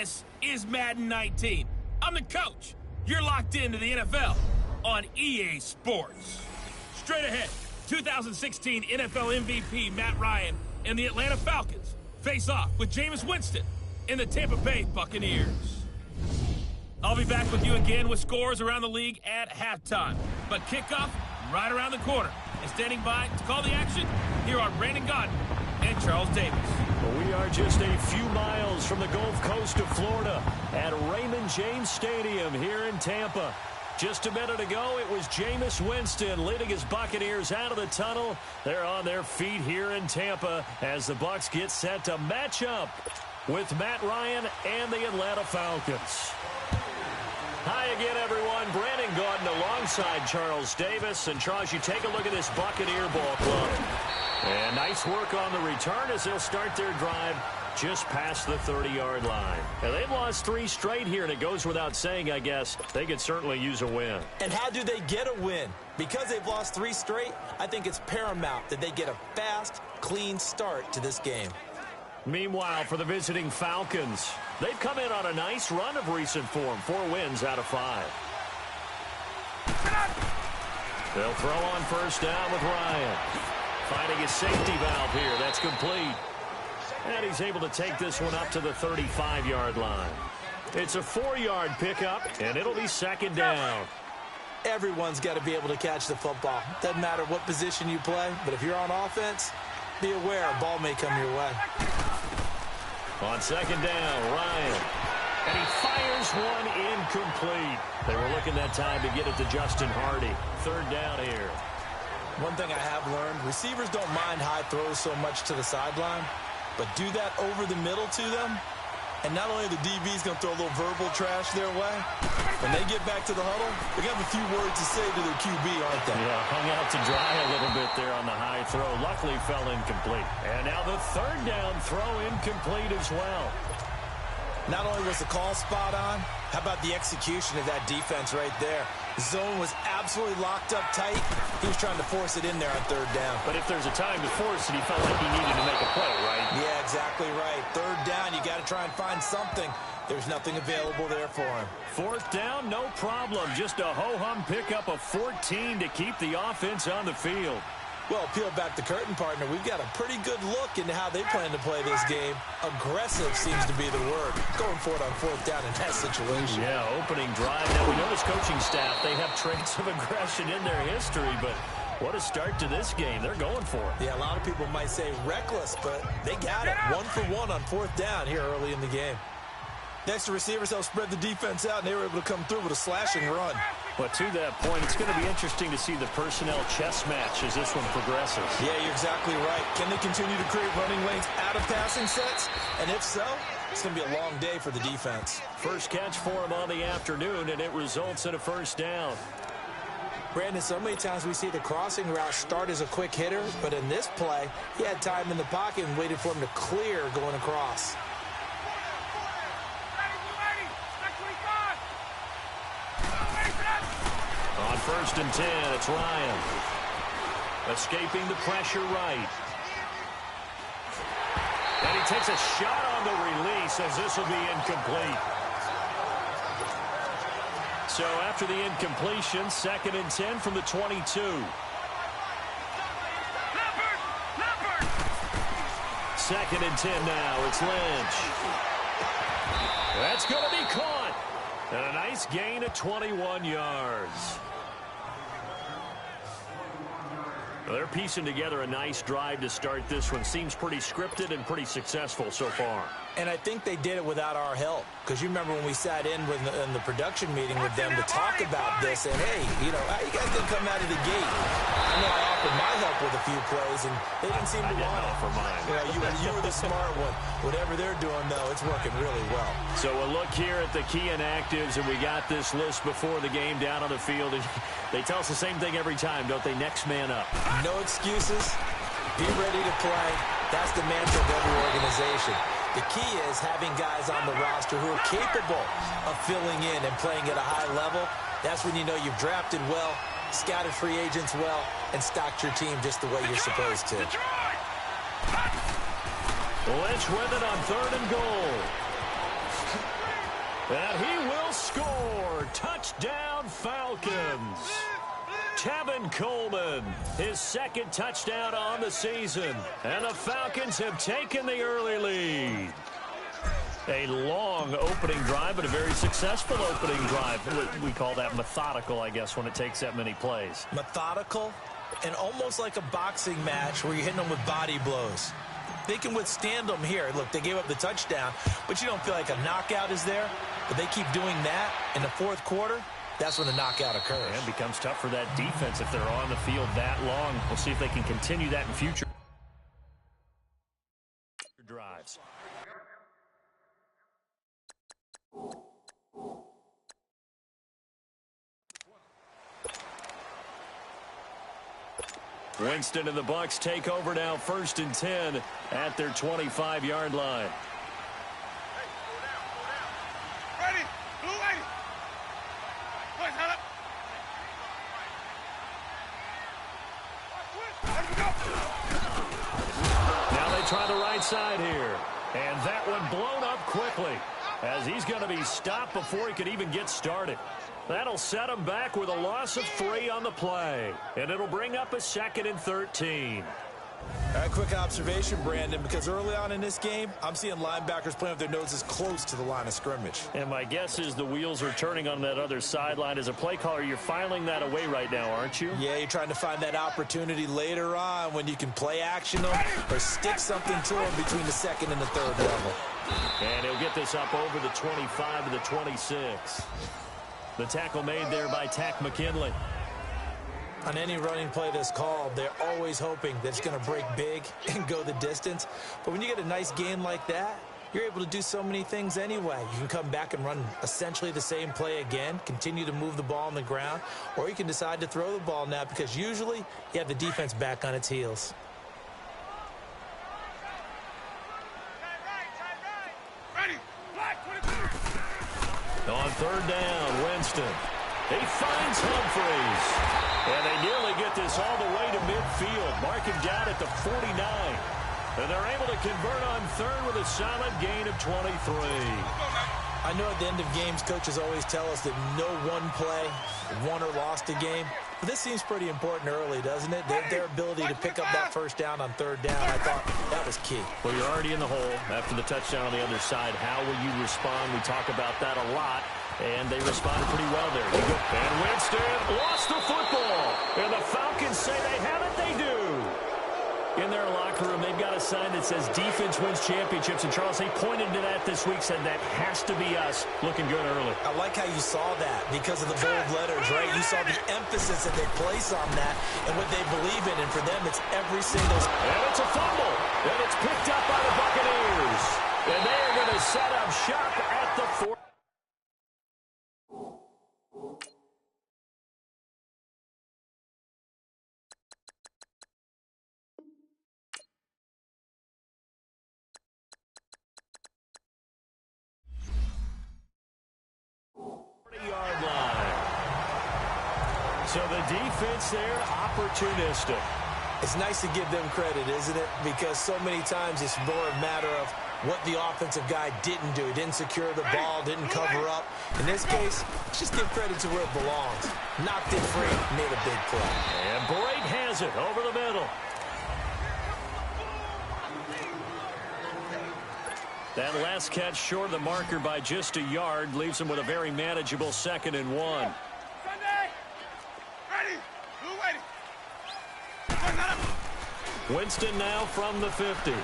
This is Madden 19. I'm the coach. You're locked into the NFL on EA Sports. Straight ahead, 2016 NFL MVP Matt Ryan and the Atlanta Falcons face off with Jameis Winston and the Tampa Bay Buccaneers. I'll be back with you again with scores around the league at halftime. But kickoff right around the corner. And standing by to call the action, here are Brandon Godden and Charles Davis. Well, we are just a few miles from the Gulf Coast of Florida at Raymond James Stadium here in Tampa. Just a minute ago, it was Jameis Winston leading his Buccaneers out of the tunnel. They're on their feet here in Tampa as the Bucs get set to match up with Matt Ryan and the Atlanta Falcons. Hi again, everyone. Brandon Gaudin alongside Charles Davis. And, Charles, you take a look at this Buccaneer ball club. And nice work on the return as they'll start their drive just past the 30-yard line. And they've lost 3 straight here, and it goes without saying, I guess, they could certainly use a win. And how do they get a win? Because they've lost 3 straight, I think it's paramount that they get a fast, clean start to this game. Meanwhile, for the visiting Falcons, they've come in on a nice run of recent form, 4 wins out of 5. They'll throw on first down with Ryan. Finding a safety valve here. That's complete. And he's able to take this one up to the 35-yard line. It's a 4-yard pickup, and it'll be second down. Everyone's got to be able to catch the football. Doesn't matter what position you play, but if you're on offense, be aware a ball may come your way. On second down, Ryan. And he fires one incomplete. They were looking that time to get it to Justin Hardy. Third down here. One thing I have learned, receivers don't mind high throws so much to the sideline, but do that over the middle to them, and not only are the DBs going to throw a little verbal trash their way, when they get back to the huddle, they got a few words to say to their QB, aren't they? Yeah, hung out to dry a little bit there on the high throw. Luckily fell incomplete. And now the third down throw incomplete as well. Not only was the call spot on, how about the execution of that defense right there? The zone was absolutely locked up tight. He was trying to force it in there on third down. But if there's a time to force it, he felt like he needed to make a play, right? Yeah, exactly right. Third down, you got to try and find something. There's nothing available there for him. Fourth down, no problem. Just a ho-hum pickup of 14 to keep the offense on the field. Well, peel back the curtain, partner. We've got a pretty good look into how they plan to play this game. Aggressive seems to be the word. Going for it on fourth down in that situation. Yeah, opening drive. Now, we know this coaching staff, they have traits of aggression in their history, but what a start to this game. They're going for it. Yeah, a lot of people might say reckless, but they got it. 1 for 1 on fourth down here early in the game. Next to receivers, they'll spread the defense out, and they were able to come through with a slashing run. But to that point, it's going to be interesting to see the personnel chess match as this one progresses. Yeah, you're exactly right. Can they continue to create running lanes out of passing sets? And if so, it's going to be a long day for the defense. First catch for him on the afternoon, and it results in a first down. Brandon, so many times we see the crossing route start as a quick hitter, but in this play, he had time in the pocket and waited for him to clear going across. On first and 10, it's Ryan. Escaping the pressure right. And he takes a shot on the release as this will be incomplete. So after the incompletion, second and 10 from the 22. Second and 10 now. It's Lynch. That's going to be caught. And a nice gain of 21 yards. Well, they're piecing together a nice drive to start this one. Seems pretty scripted and pretty successful so far. And I think they did it without our help. Because you remember when we sat in the production meeting with them to talk about this. And, hey, you know, how you guys didn't come out of the gate? I know I offered my help with a few plays, and they didn't seem to want it. For mine. You know, you were the smart one. Whatever they're doing, though, it's working really well. So a look here at the key inactives, and we got this list before the game down on the field. And they tell us the same thing every time, don't they? Next man up. No excuses. Be ready to play. That's the mantra of every organization. The key is having guys on the roster who are capable of filling in and playing at a high level. That's when you know you've drafted well, scouted free agents well, and stocked your team just the way you're supposed to. Lynch with it on third and goal. And he will score. Touchdown, Falcons. Tevin Coleman, his second touchdown on the season. And the Falcons have taken the early lead. A long opening drive, but a very successful opening drive. We call that methodical, I guess, when it takes that many plays. Methodical and almost like a boxing match where you're hitting them with body blows. They can withstand them here. Look, they gave up the touchdown, but you don't feel like a knockout is there. But they keep doing that in the fourth quarter. That's when the knockout occurs. And it becomes tough for that defense if they're on the field that long. We'll see if they can continue that in future drives. Winston and the Bucs take over now, 1st and 10 at their 25-yard line. Ready, blue lady. Boys, hold up. Let him go. Now they try the right side here. And that one blown up quickly as he's going to be stopped before he could even get started. That'll set him back with a loss of 3 on the play. And it'll bring up a 2nd and 13. All right, quick observation, Brandon, because early on in this game, I'm seeing linebackers playing with their noses close to the line of scrimmage. And my guess is the wheels are turning on that other sideline. As a play caller, you're filing that away right now, aren't you? Yeah, you're trying to find that opportunity later on when you can play action them or stick something to them between the 2nd and the 3rd level. And he'll get this up over the 25 to the 26. The tackle made there by Tack McKinley. On any running play that's called, they're always hoping that it's going to break big and go the distance. But when you get a nice gain like that, you're able to do so many things anyway. You can come back and run essentially the same play again, continue to move the ball on the ground, or you can decide to throw the ball now because usually you have the defense back on its heels. Ready, black, 22. On 3rd down, Winston. He finds Humphreys. And they nearly get this all the way to midfield. Mark him down at the 49. And they're able to convert on 3rd with a solid gain of 23. I know at the end of games, coaches always tell us that no one play won or lost a game. But this seems pretty important early, doesn't it? Their ability to pick up that 1st down on 3rd down, I thought that was key. Well, you're already in the hole after the touchdown on the other side. How will you respond? We talk about that a lot. And they responded pretty well there. And Winston lost the football. And the Falcons say they have it. They do. In their locker room, they've got a sign that says defense wins championships. And Charles, they pointed to that this week, said that has to be us. Looking good early. I like how you saw that because of the bold letters, right? You saw the emphasis that they place on that and what they believe in. And for them, it's every single. And it's a fumble. And it's picked up by the Buccaneers. And they are going to set up shop at the 4. Yard line. So the defense there, opportunistic. It's nice to give them credit, isn't it? Because so many times it's more a matter of what the offensive guy didn't do. He didn't secure the ball, didn't cover up. In this case, just give credit to where it belongs. Knocked it free, made a big play. And Brate has it over the middle. That last catch short of the marker by just a yard leaves him with a very manageable 2nd and 1. Sunday. Ready, blue lady. Winston now from the 50. And,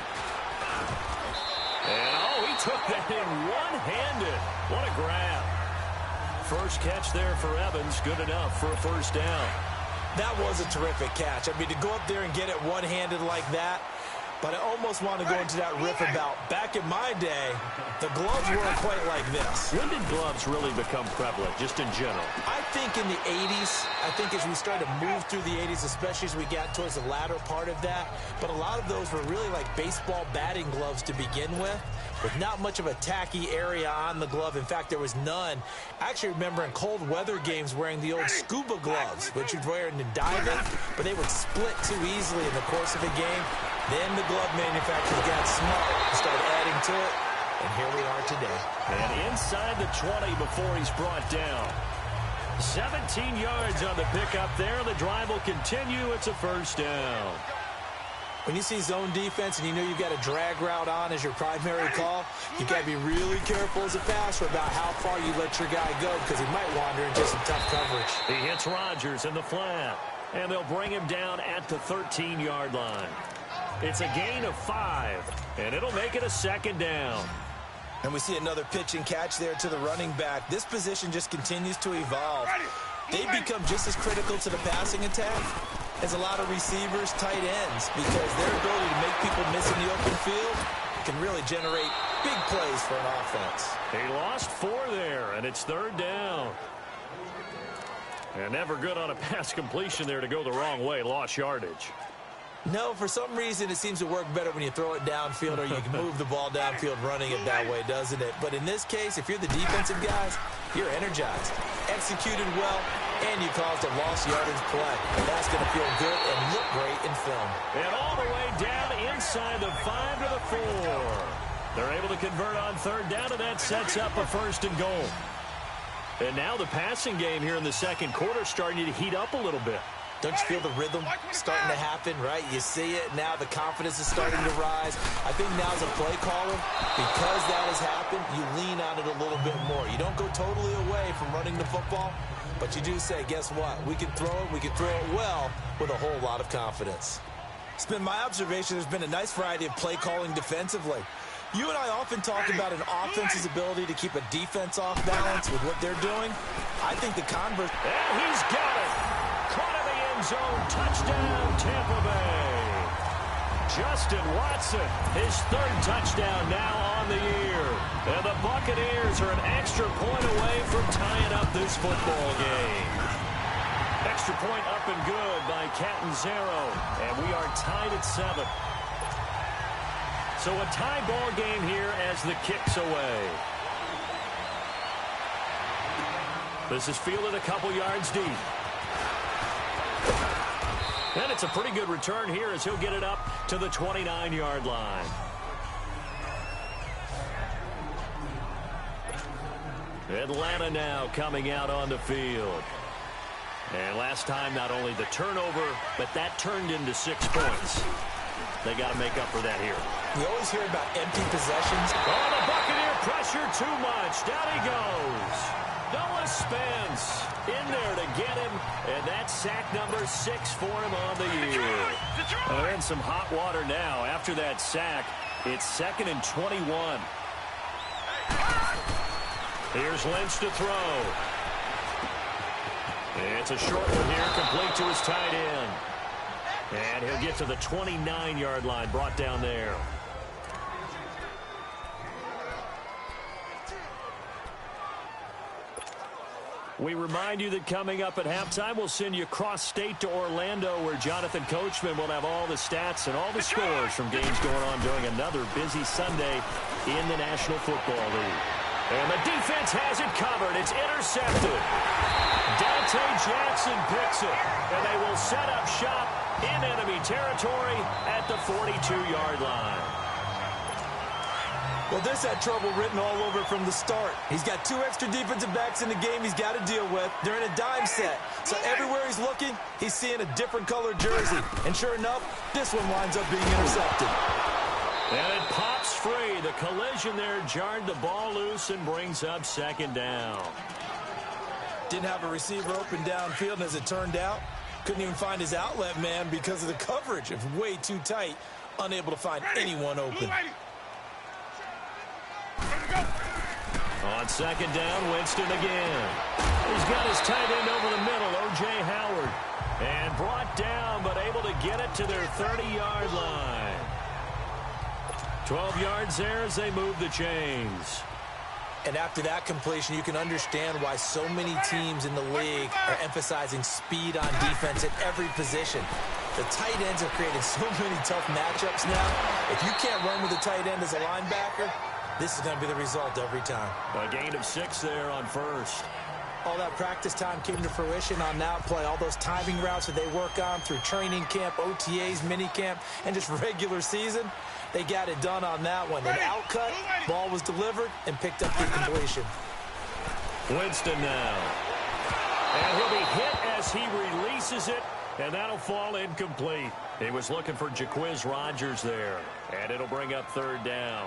he took that in one-handed. What a grab. First catch there for Evans. Good enough for a 1st down. That was a terrific catch. I mean, to go up there and get it one-handed like that, but I almost want to go into that riff about back in my day, the gloves weren't quite like this. When did gloves really become prevalent, just in general? I think in the 80s, I think as we started to move through the 80s, especially as we got towards the latter part of that, but a lot of those were really like baseball batting gloves to begin with not much of a tacky area on the glove. In fact, there was none. I actually remember in cold weather games wearing the old scuba gloves, which you'd wear in the diving, but they would split too easily in the course of a game. Then the glove manufacturers got smart and started adding to it. and here we are today. And inside the 20 before he's brought down. 17 yards on the pickup there. The drive will continue. It's a first down. When you see zone defense and you know you've got a drag route on as your primary call, you've got to be really careful as a passer about how far you let your guy go because he might wander into some tough coverage. He hits Rodgers in the flat, and they'll bring him down at the 13-yard line. It's a gain of 5, and it'll make it a second down. And we see another pitch and catch there to the running back. This position just continues to evolve. They become just as critical to the passing attack as a lot of receivers, tight ends, because their ability to make people miss in the open field can really generate big plays for an offense. He lost 4 there, and it's third down. And never good on a pass completion there to go the wrong way. Lost yardage. No, for some reason, it seems to work better when you throw it downfield or you can move the ball downfield running it that way, doesn't it? But in this case, if you're the defensive guys, you're energized, executed well, and you caused a lost yardage play. That's going to feel good and look great in film. And all the way down inside the 5 to the 4. They're able to convert on third down, and that sets up a first and goal. And now the passing game here in the second quarter starting to heat up a little bit. Don't you feel the rhythm starting to happen, right? You see it now. The confidence is starting to rise. I think now as a play caller, because that has happened, you lean on it a little bit more. You don't go totally away from running the football, but you do say, guess what? We can throw it. We can throw it well with a whole lot of confidence. It's been my observation there's been a nice variety of play calling defensively. You and I often talk about an offense's ability to keep a defense off balance with what they're doing. I think the converse... And he's got it. Caught in the end zone. Touchdown, Tampa Bay. Justin Watson, his 3rd touchdown now on the year. And the Buccaneers are an extra point away from tying up this football game. Extra point up and good by Catanzaro. And we are tied at 7. So a tie ball game here as the kick's away. This is fielded a couple yards deep. And it's a pretty good return here as he'll get it up to the 29-yard line. Atlanta now coming out on the field. And last time, not only the turnover, but that turned into 6 points. They got to make up for that here. You always hear about empty possessions. Oh, the Buccaneer pressure too much. Down he goes. Noah Spence in there to get him. And that's sack number 6 for him on the year. They're in some hot water now. After that sack, it's 2nd and 21. Here's Lynch to throw. It's a short one here, complete to his tight end. And he'll get to the 29-yard line, brought down there. We remind you that coming up at halftime, we'll send you cross-state to Orlando, where Jonathan Coachman will have all the stats and all the scores from games going on during another busy Sunday in the National Football League. And the defense has it covered. It's intercepted. Dante Jackson picks it, and they will set up shop in enemy territory at the 42-yard line. Well, this had trouble written all over from the start. He's got 2 extra defensive backs in the game he's got to deal with. They're in a dime set. So everywhere he's looking, he's seeing a different colored jersey. And sure enough, this one winds up being intercepted. And it pops free. The collision there jarred the ball loose and brings up 2nd down. Didn't have a receiver open downfield, and as it turned out, couldn't even find his outlet man because of the coverage. It was way too tight, unable to find anyone open. On 2nd down, Winston again. He's got his tight end over the middle, O.J. Howard. And brought down, but able to get it to their 30-yard line. 12 yards there as they move the chains. And after that completion, you can understand why so many teams in the league are emphasizing speed on defense at every position. The tight ends have created so many tough matchups now. If you can't run with a tight end as a linebacker, this is going to be the result every time. A gain of 6 there on first. All that practice time came to fruition on that play. All those timing routes that they work on through training camp, OTAs, minicamp, and just regular season, they got it done on that one. An outcut, ball was delivered, and picked up the completion. Winston now. And he'll be hit as he releases it, and that'll fall incomplete. He was looking for Jaquiz Rodgers there, and it'll bring up third down.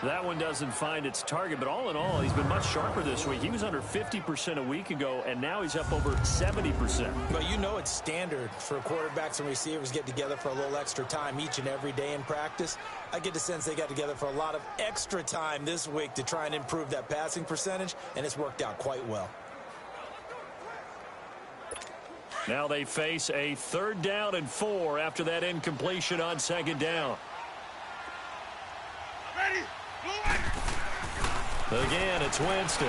That one doesn't find its target, but all in all, he's been much sharper this week. He was under 50% a week ago, and now he's up over 70%. But you know it's standard for quarterbacks and receivers get together for a little extra time each and every day in practice. I get the sense they got together for a lot of extra time this week to try and improve that passing percentage, and it's worked out quite well. Now they face a 3rd down and 4 after that incompletion on 2nd down. Ready. Again, it's Winston.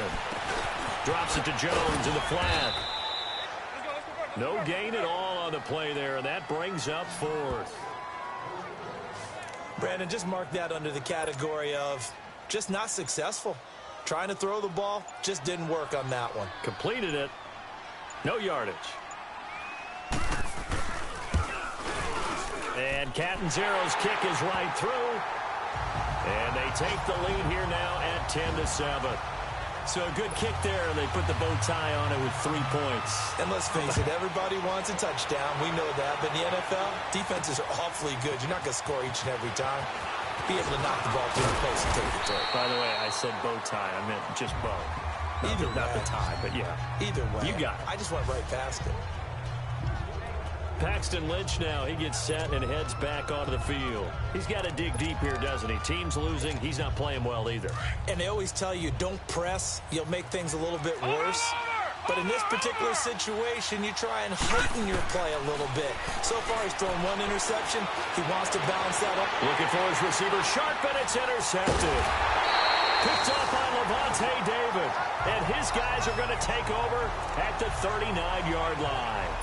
Drops it to Jones in the flat. No gain at all on the play there, and that brings up 4th. Brandon, just mark that under the category of just not successful. Trying to throw the ball, just didn't work on that one. Completed it. No yardage. And Catanzaro's kick is right through. And they take the lead here now at 10-7. So a good kick there, and they put the bow tie on it with 3 points. And let's face it, everybody wants a touchdown. We know that. But in the NFL, defenses are awfully good. You're not going to score each and every time. Be able to knock the ball through the post and take the throw. By the way, I said bow tie. I meant just bow. Not the tie, but yeah. Either way. You got it. I just went right past it. Paxton Lynch now, he gets set and heads back onto the field. He's got to dig deep here, doesn't he? Team's losing. He's not playing well either. And they always tell you, don't press. You'll make things a little bit worse. But in this particular situation, you try and heighten your play a little bit. So far, he's thrown 1 interception. He wants to balance that up. Looking for his receiver, sharp, and it's intercepted. Picked up by Levante David. And his guys are going to take over at the 39-yard line.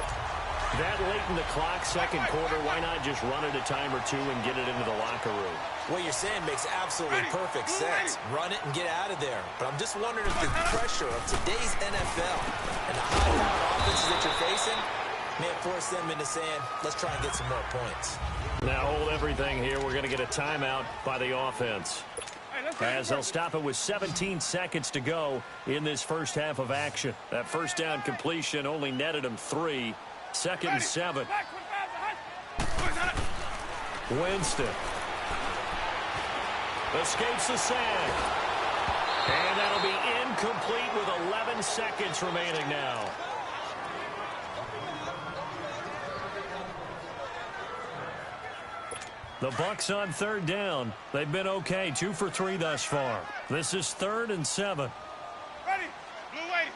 That late in the clock, 2nd quarter, why not just run it a time or two and get it into the locker room? What you're saying makes absolutely perfect sense. Run it and get out of there. But I'm just wondering if the pressure of today's NFL and the high-powered offenses that you're facing may have forced them into saying, let's try and get some more points. Now hold everything here. We're going to get a timeout by the offense, as they'll stop it with 17 seconds to go in this first half of action. That first down completion only netted him 3. 2nd and 7. Winston escapes the sack. And that'll be incomplete with 11 seconds remaining now. The Bucs on 3rd down. They've been okay, 2 for 3 thus far. This is 3rd and 7. Ready. Blue way.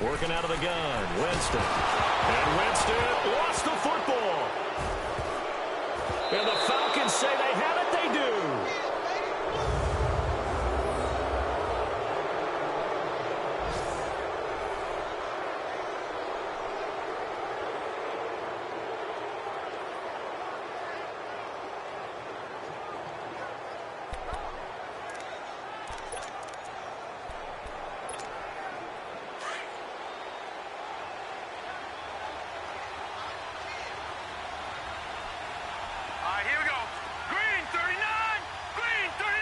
Working out of the gun, Winston. And Winston lost the football. And the Falcons say they have it, they do. Here we go. Green 39. Green 39.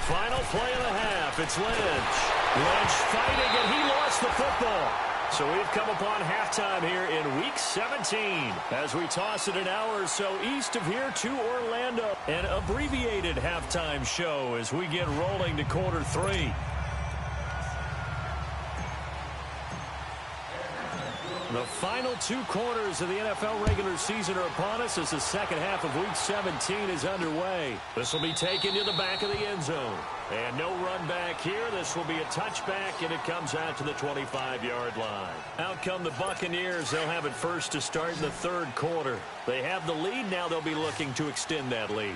Final play of the half. It's Lynch. Lynch fighting, and he lost the football. So we've come upon halftime here in Week 17 as we toss it an hour or so east of here to Orlando. An abbreviated halftime show as we get rolling to quarter 3. The final 2 quarters of the NFL regular season are upon us as the second half of Week 17 is underway. This will be taken to the back of the end zone. And no run back here. This will be a touchback, and it comes out to the 25-yard line. Out come the Buccaneers. They'll have it first to start in the 3rd quarter. They have the lead. Now they'll be looking to extend that lead.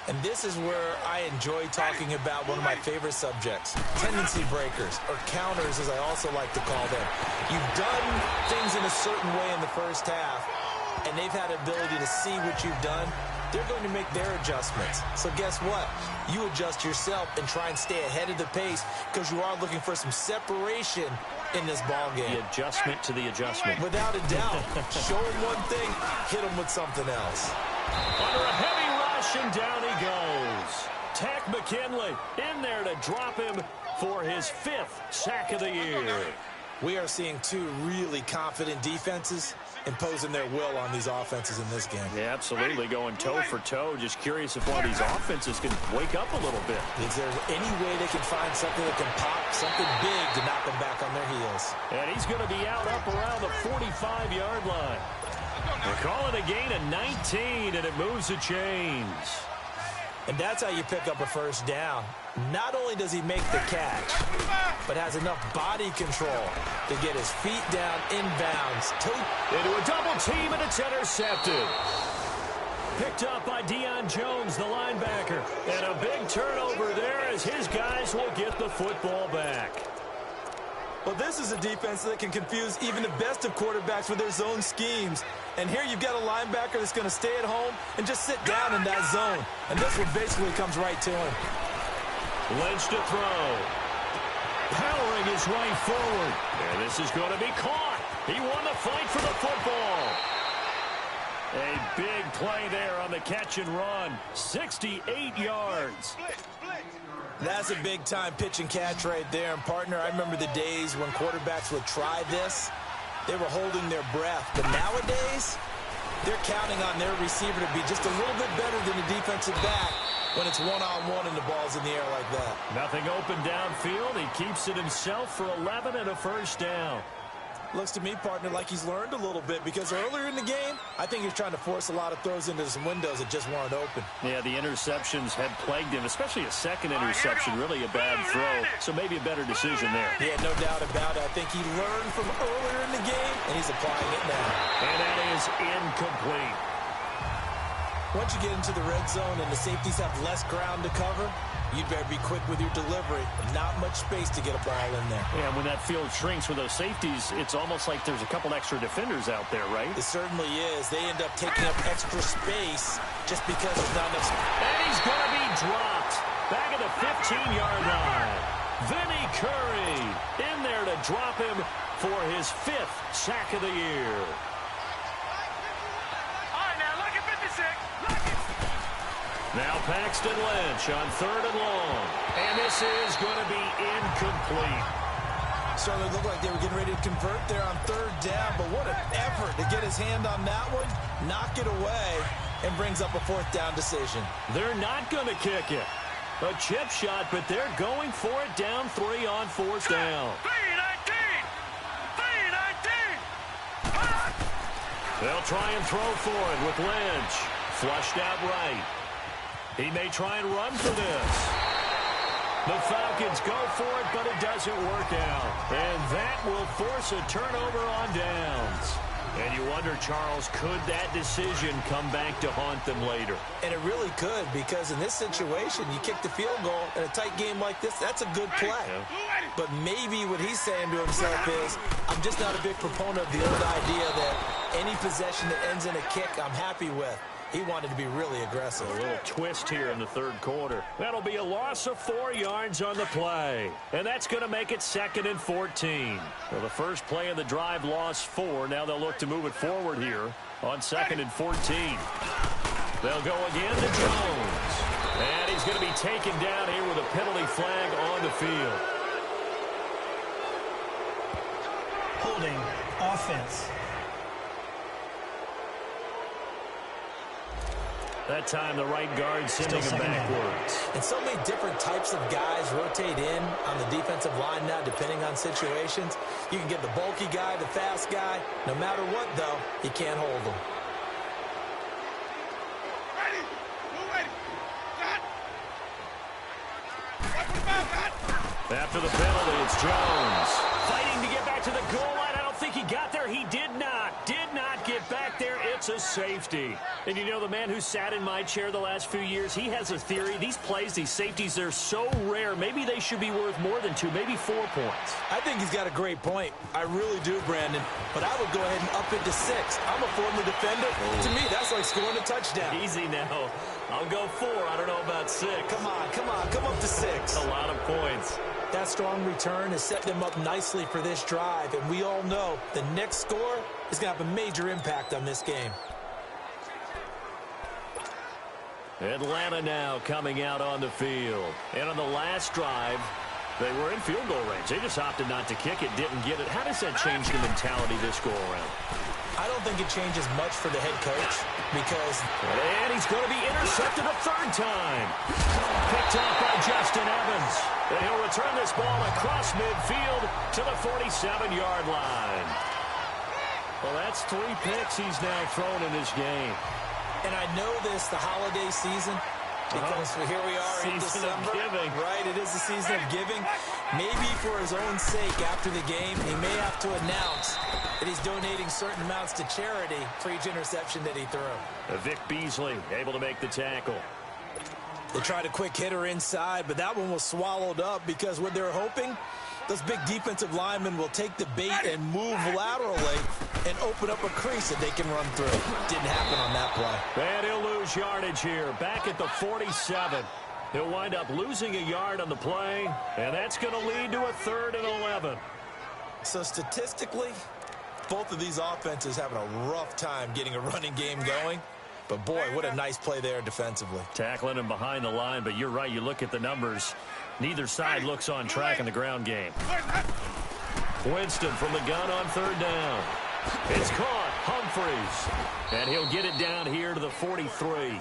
And this is where I enjoy talking about one of my favorite subjects, tendency breakers, or counters as I also like to call them. You've done things in a certain way in the first half, and they've had the ability to see what you've done they're going to make their adjustments. So guess what? You adjust yourself and try and stay ahead of the pace because you are looking for some separation in this ball game. The adjustment to the adjustment. Without a doubt. Show him one thing, hit him with something else. Under a heavy rush, and down he goes. Tack McKinley in there to drop him for his 5th sack of the year. We are seeing two really confident defenses imposing their will on these offenses in this game. Yeah, absolutely, going toe for toe. Just curious if one of these offenses can wake up a little bit. Is there any way they can find something that can pop, something big to knock them back on their heels? And he's going to be out up around the 45-yard line. They call it a gain of 19, and it moves the chains. And that's how you pick up a first down. Not only does he make the catch, but has enough body control to get his feet down inbounds. Into a double team, and it's intercepted. Picked up by Deion Jones, the linebacker. And a big turnover there as his guys will get the football back. Well, this is a defense that can confuse even the best of quarterbacks with their zone schemes. And here you've got a linebacker that's going to stay at home and just sit down in that zone. And this one basically comes right to him. Lynch to throw. Powering his way forward. And this is going to be caught. He won the fight for the football. A big play there on the catch and run. 68 yards. That's a big-time pitch and catch right there. And, partner, I remember the days when quarterbacks would try this. They were holding their breath. But nowadays, they're counting on their receiver to be just a little bit better than the defensive back when it's one-on-one and the ball's in the air like that. Nothing open downfield. He keeps it himself for 11 and a first down. Looks to me, partner, like he's learned a little bit because earlier in the game, I think he was trying to force a lot of throws into some windows that just weren't open. Yeah, the interceptions had plagued him, especially a second interception, really a bad throw. So maybe a better decision there. Yeah, no doubt about it. I think he learned from earlier in the game, and he's applying it now. And that is incomplete. Once you get into the red zone and the safeties have less ground to cover, you'd better be quick with your delivery. Not much space to get a ball in there. Yeah, when that field shrinks with those safeties, it's almost like there's a couple extra defenders out there, right? It certainly is. They end up taking up extra space just because there's not enough space. And he's going to be dropped. Back at the 15-yard line. Vinny Curry in there to drop him for his 5th sack of the year. Now Paxton Lynch on 3rd and long. And this is going to be incomplete. Certainly looked like they were getting ready to convert there on 3rd down, but what an effort to get his hand on that one, knock it away, and brings up a 4th down decision. They're not going to kick it. A chip shot, but they're going for it down 3 on 4th down. 3-19! They'll try and throw for it with Lynch. Flushed out right. He may try and run for this. The Falcons go for it, but it doesn't work out. And that will force a turnover on downs. And you wonder, Charles, could that decision come back to haunt them later? And it really could, because in this situation, you kick the field goal in a tight game like this, that's a good play. Yeah. But maybe what he's saying to himself is, I'm just not a big proponent of the old idea that any possession that ends in a kick, I'm happy with. He wanted to be really aggressive. A little twist here in the 3rd quarter. That'll be a loss of 4 yards on the play. And that's going to make it 2nd and 14. Well, the first play of the drive lost 4. Now they'll look to move it forward here on 2nd and 14. They'll go again to Jones. And he's going to be taken down here with a penalty flag on the field. Holding offense. That time the right guard sending him backwards. And so many different types of guys rotate in on the defensive line now, depending on situations. You can get the bulky guy, the fast guy. No matter what, though, he can't hold them. After the penalty, it's Jones. Fighting to get back to the goal line. I don't think he got there. He did not. Did not get back there. It's a safety. And you know, the man who sat in my chair the last few years, he has a theory. These plays, these safeties, they're so rare. Maybe they should be worth more than 2, maybe 4 points. I think he's got a great point. I really do, Brandon. But I would go ahead and up it to 6. I'm a former defender. To me, that's like scoring a touchdown. Easy now. I'll go 4. I don't know about 6. Come on. Come up to 6. A lot of points. That strong return has set them up nicely for this drive, and we all know the next score is going to have a major impact on this game. Atlanta now coming out on the field. And on the last drive, they were in field goal range. They just opted not to kick it, didn't get it. How does that change the mentality this go around? I don't think it changes much for the head coach because... And he's going to be intercepted a 3rd time. Picked off by Justin Evans. And he'll return this ball across midfield to the 47-yard line. Well, that's 3 picks he's now thrown in this game. And I know this, the holiday season, because here we are in December. Giving. Right, it is the season of giving. Maybe for his own sake after the game, he may have to announce that he's donating certain amounts to charity for each interception that he threw. Vic Beasley able to make the tackle. They tried a quick hitter inside, but that one was swallowed up because what they're hoping, those big defensive linemen will take the bait and move laterally and open up a crease that they can run through. Didn't happen on that play. And he'll lose yardage here, back at the 47. He'll wind up losing a yard on the play, and that's going to lead to a 3rd and 11. So statistically, both of these offenses having a rough time getting a running game going. But, boy, what a nice play there defensively. Tackling him behind the line, but you're right. You look at the numbers. Neither side looks on track in the ground game. Winston from the gun on 3rd down. It's caught. Humphreys. And he'll get it down here to the 43.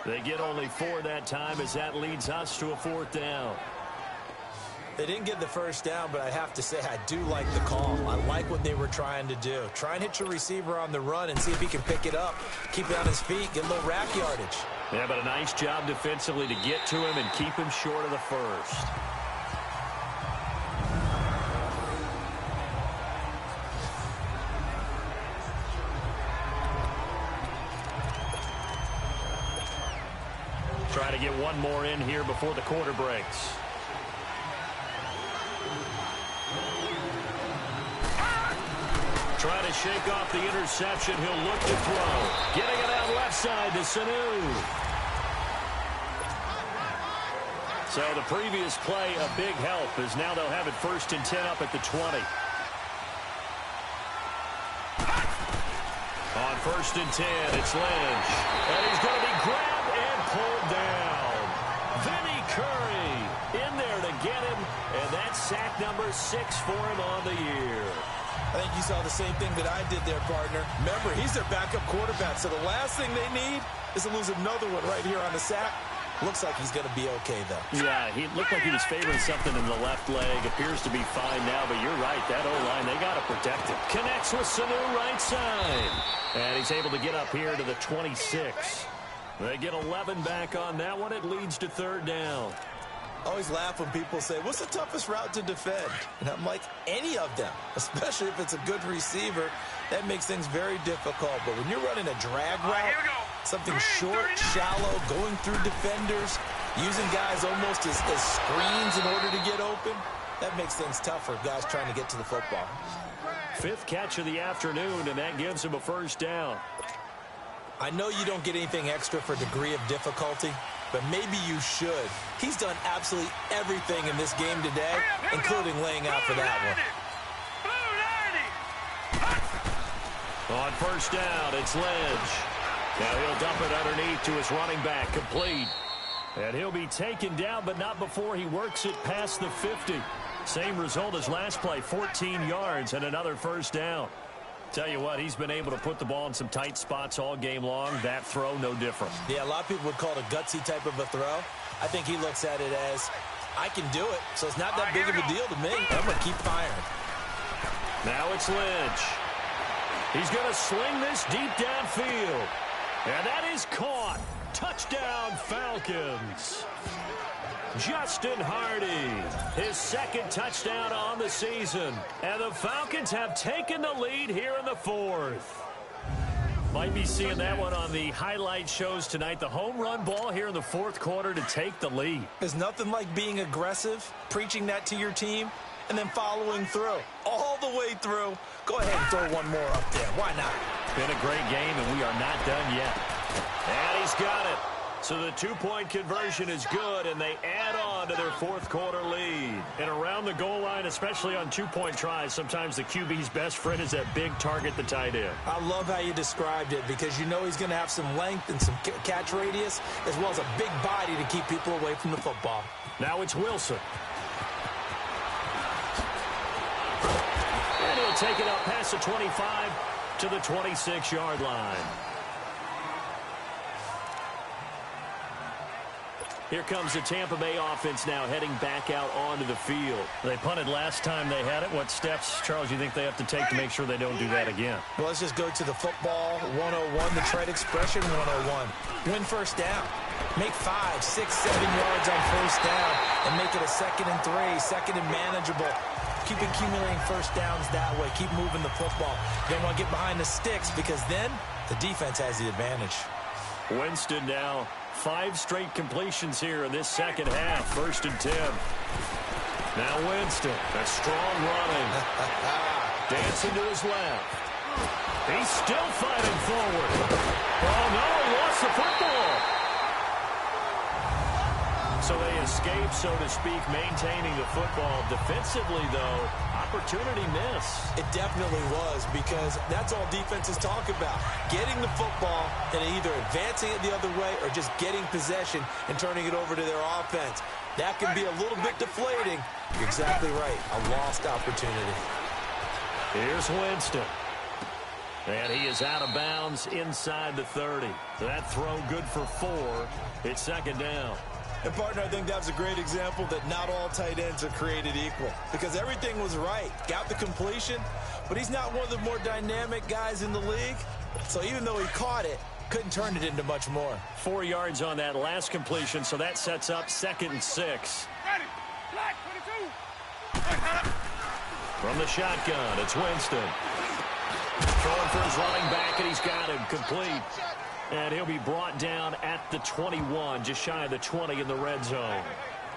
They get only 4 that time as that leads us to a 4th down. They didn't get the first down, but I have to say I do like the call. I like what they were trying to do. Try and hit your receiver on the run and see if he can pick it up, keep it on his feet, get a little rack yardage. Yeah, but a nice job defensively to get to him and keep him short of the first. Try to get one more in here before the quarter breaks. Trying to shake off the interception. He'll look to throw. Getting it out left side to Sanu. So the previous play, a big help, as now they'll have it 1st and 10 up at the 20. On 1st and 10, it's Lynch. And he's going to be grabbed and pulled down. Vinny Curry in there to get him. And that's sack number 6 for him on the year. I think you saw the same thing that I did there, partner. Remember, he's their backup quarterback, so the last thing they need is to lose another one right here on the sack. Looks like he's going to be okay, though. Yeah, he looked like he was favoring something in the left leg. Appears to be fine now, but you're right. That O-line, they got to protect him. Connects with Sanu right side. And he's able to get up here to the 26. They get 11 back on that one. It leads to 3rd down. I always laugh when people say, what's the toughest route to defend? And I'm like, any of them, especially if it's a good receiver. That makes things very difficult. But when you're running a drag route, something short, shallow, going through defenders, using guys almost as screens in order to get open, that makes things tough for guys trying to get to the football. 5th catch of the afternoon, and that gives him a 1st down. I know you don't get anything extra for degree of difficulty, but maybe you should. He's done absolutely everything in this game today, including laying out for that one. On 1st down, it's Lynch. Now he'll dump it underneath to his running back, complete. And he'll be taken down, but not before he works it past the 50. Same result as last play, 14 yards and another 1st down. Tell you what, he's been able to put the ball in some tight spots all game long. That throw, no different. Yeah, a lot of people would call it a gutsy type of a throw. I think he looks at it as, I can do it, so it's not that big of a deal to me. I'm going to keep firing. Now it's Lynch. He's going to sling this deep downfield. And that is caught. Touchdown, Falcons. Justin Hardy, his 2nd touchdown on the season. And the Falcons have taken the lead here in the 4th. Might be seeing that one on the highlight shows tonight. The home run ball here in the fourth quarter to take the lead. There's nothing like being aggressive, preaching that to your team, and then following through. All the way through. Go ahead and throw one more up there. Why not? Been a great game, and we are not done yet. And he's got it. So the two-point conversion is good, and they add on to their fourth quarter lead. And around the goal line, especially on two-point tries, sometimes the QB's best friend is that big target, the tight end. I love how you described it because you know he's going to have some length and some catch radius as well as a big body to keep people away from the football. Now it's Wilson. And he'll take it up past the 25 to the 26-yard line. Here comes the Tampa Bay offense now heading back out onto the field. They punted last time they had it. What steps, Charles, you think they have to take to make sure they don't do that again? Well, let's just go to the football 101, the trade expression 101. Win first down. Make 5, 6, 7 yards on first down and make it a 2nd and 3, 2nd and manageable. Keep accumulating first downs that way. Keep moving the football. You don't want to get behind the sticks because then the defense has the advantage. Winston now 5 straight completions here in this second half. 1st and 10. Now Winston, a strong running. Dancing to his left. He's still fighting forward. Oh, no, he lost the football. So they escape, so to speak, maintaining the football. Defensively, though, opportunity miss. It definitely was because that's all defenses talk about. Getting the football and either advancing it the other way or just getting possession and turning it over to their offense. That can be a little bit deflating. You're exactly right. A lost opportunity. Here's Winston. And he is out of bounds inside the 30. So that throw good for 4. It's 2nd down. And, partner, I think that's a great example that not all tight ends are created equal because everything was right. Got the completion, but he's not one of the more dynamic guys in the league. So even though he caught it, couldn't turn it into much more. 4 yards on that last completion, so that sets up 2nd and 6. Ready. Black 22. From the shotgun, it's Winston. Throwing for his running back, and he's got him complete. And he'll be brought down at the 21, just shy of the 20 in the red zone.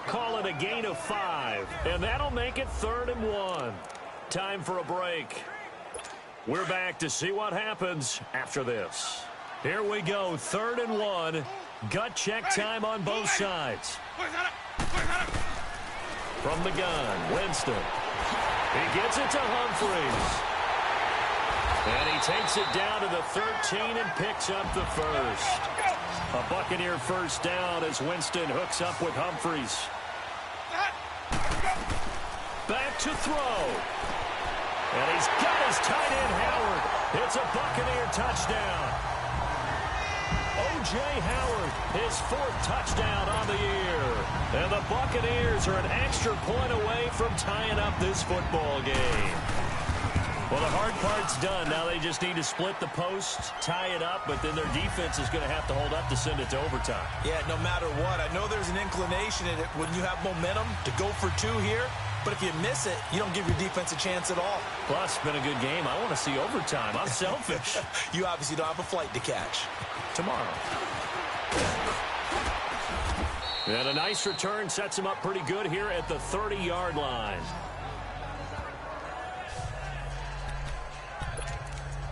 Call it a gain of 5, and that'll make it 3rd and 1. Time for a break. We're back to see what happens after this. Here we go, 3rd and 1. Gut check time on both sides. From the gun, Winston. He gets it to Humphries. And he takes it down to the 13 and picks up the first. A Buccaneer first down as Winston hooks up with Humphries. Back to throw. And he's got his tight end, Howard. It's a Buccaneer touchdown. O.J. Howard, his 4th touchdown on the year. And the Buccaneers are an extra point away from tying up this football game. Well, the hard part's done. Now they just need to split the post, tie it up, but then their defense is going to have to hold up to send it to overtime. Yeah, no matter what. I know there's an inclination in it when you have momentum to go for 2 here, but if you miss it, you don't give your defense a chance at all. Plus, it's been a good game. I want to see overtime. I'm selfish. You obviously don't have a flight to catch. Tomorrow. And a nice return sets him up pretty good here at the 30-yard line.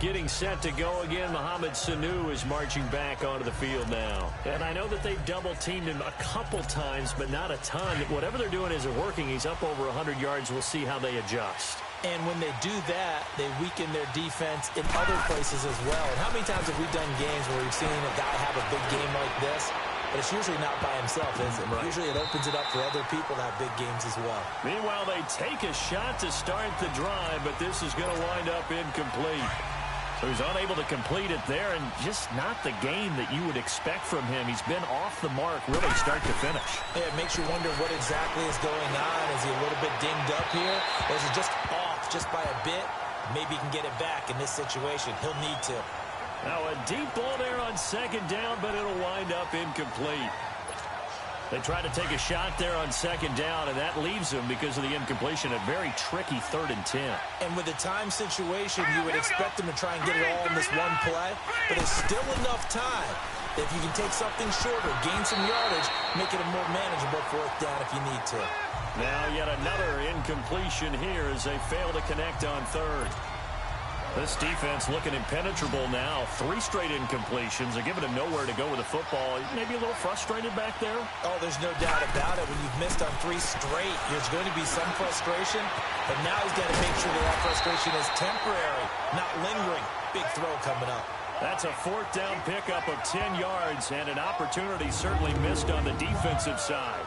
Getting set to go again, Mohamed Sanu is marching back onto the field now. And I know that they've double-teamed him a couple times, but not a ton. Whatever they're doing isn't working. He's up over 100 yards. We'll see how they adjust. And when they do that, they weaken their defense in other places as well. And how many times have we done games where we've seen a guy have a big game like this? But it's usually not by himself, is it? Right. Usually it opens it up for other people to have big games as well. Meanwhile, they take a shot to start the drive, but this is going to wind up incomplete. So he's unable to complete it there, and just not the game that you would expect from him. He's been off the mark really start to finish. Yeah, it makes you wonder what exactly is going on. Is he a little bit dinged up here? Or is he just off just by a bit? Maybe he can get it back in this situation. He'll need to. Now a deep ball there on 2nd down, but it'll wind up incomplete. They try to take a shot there on second down, and that leaves them because of the incompletion. A very tricky 3rd and 10. And with the time situation, you would expect them to try and get it all in this one play, but there's still enough time. If you can take something shorter, gain some yardage, make it a more manageable 4th down if you need to. Now yet another incompletion here as they fail to connect on 3rd. This defense looking impenetrable now. 3 straight incompletions. They're giving him nowhere to go with the football. Maybe a little frustrated back there. Oh, there's no doubt about it. When you've missed on 3 straight, there's going to be some frustration. But now he's got to make sure that frustration is temporary, not lingering. Big throw coming up. That's a 4th down pickup of 10 yards and an opportunity certainly missed on the defensive side.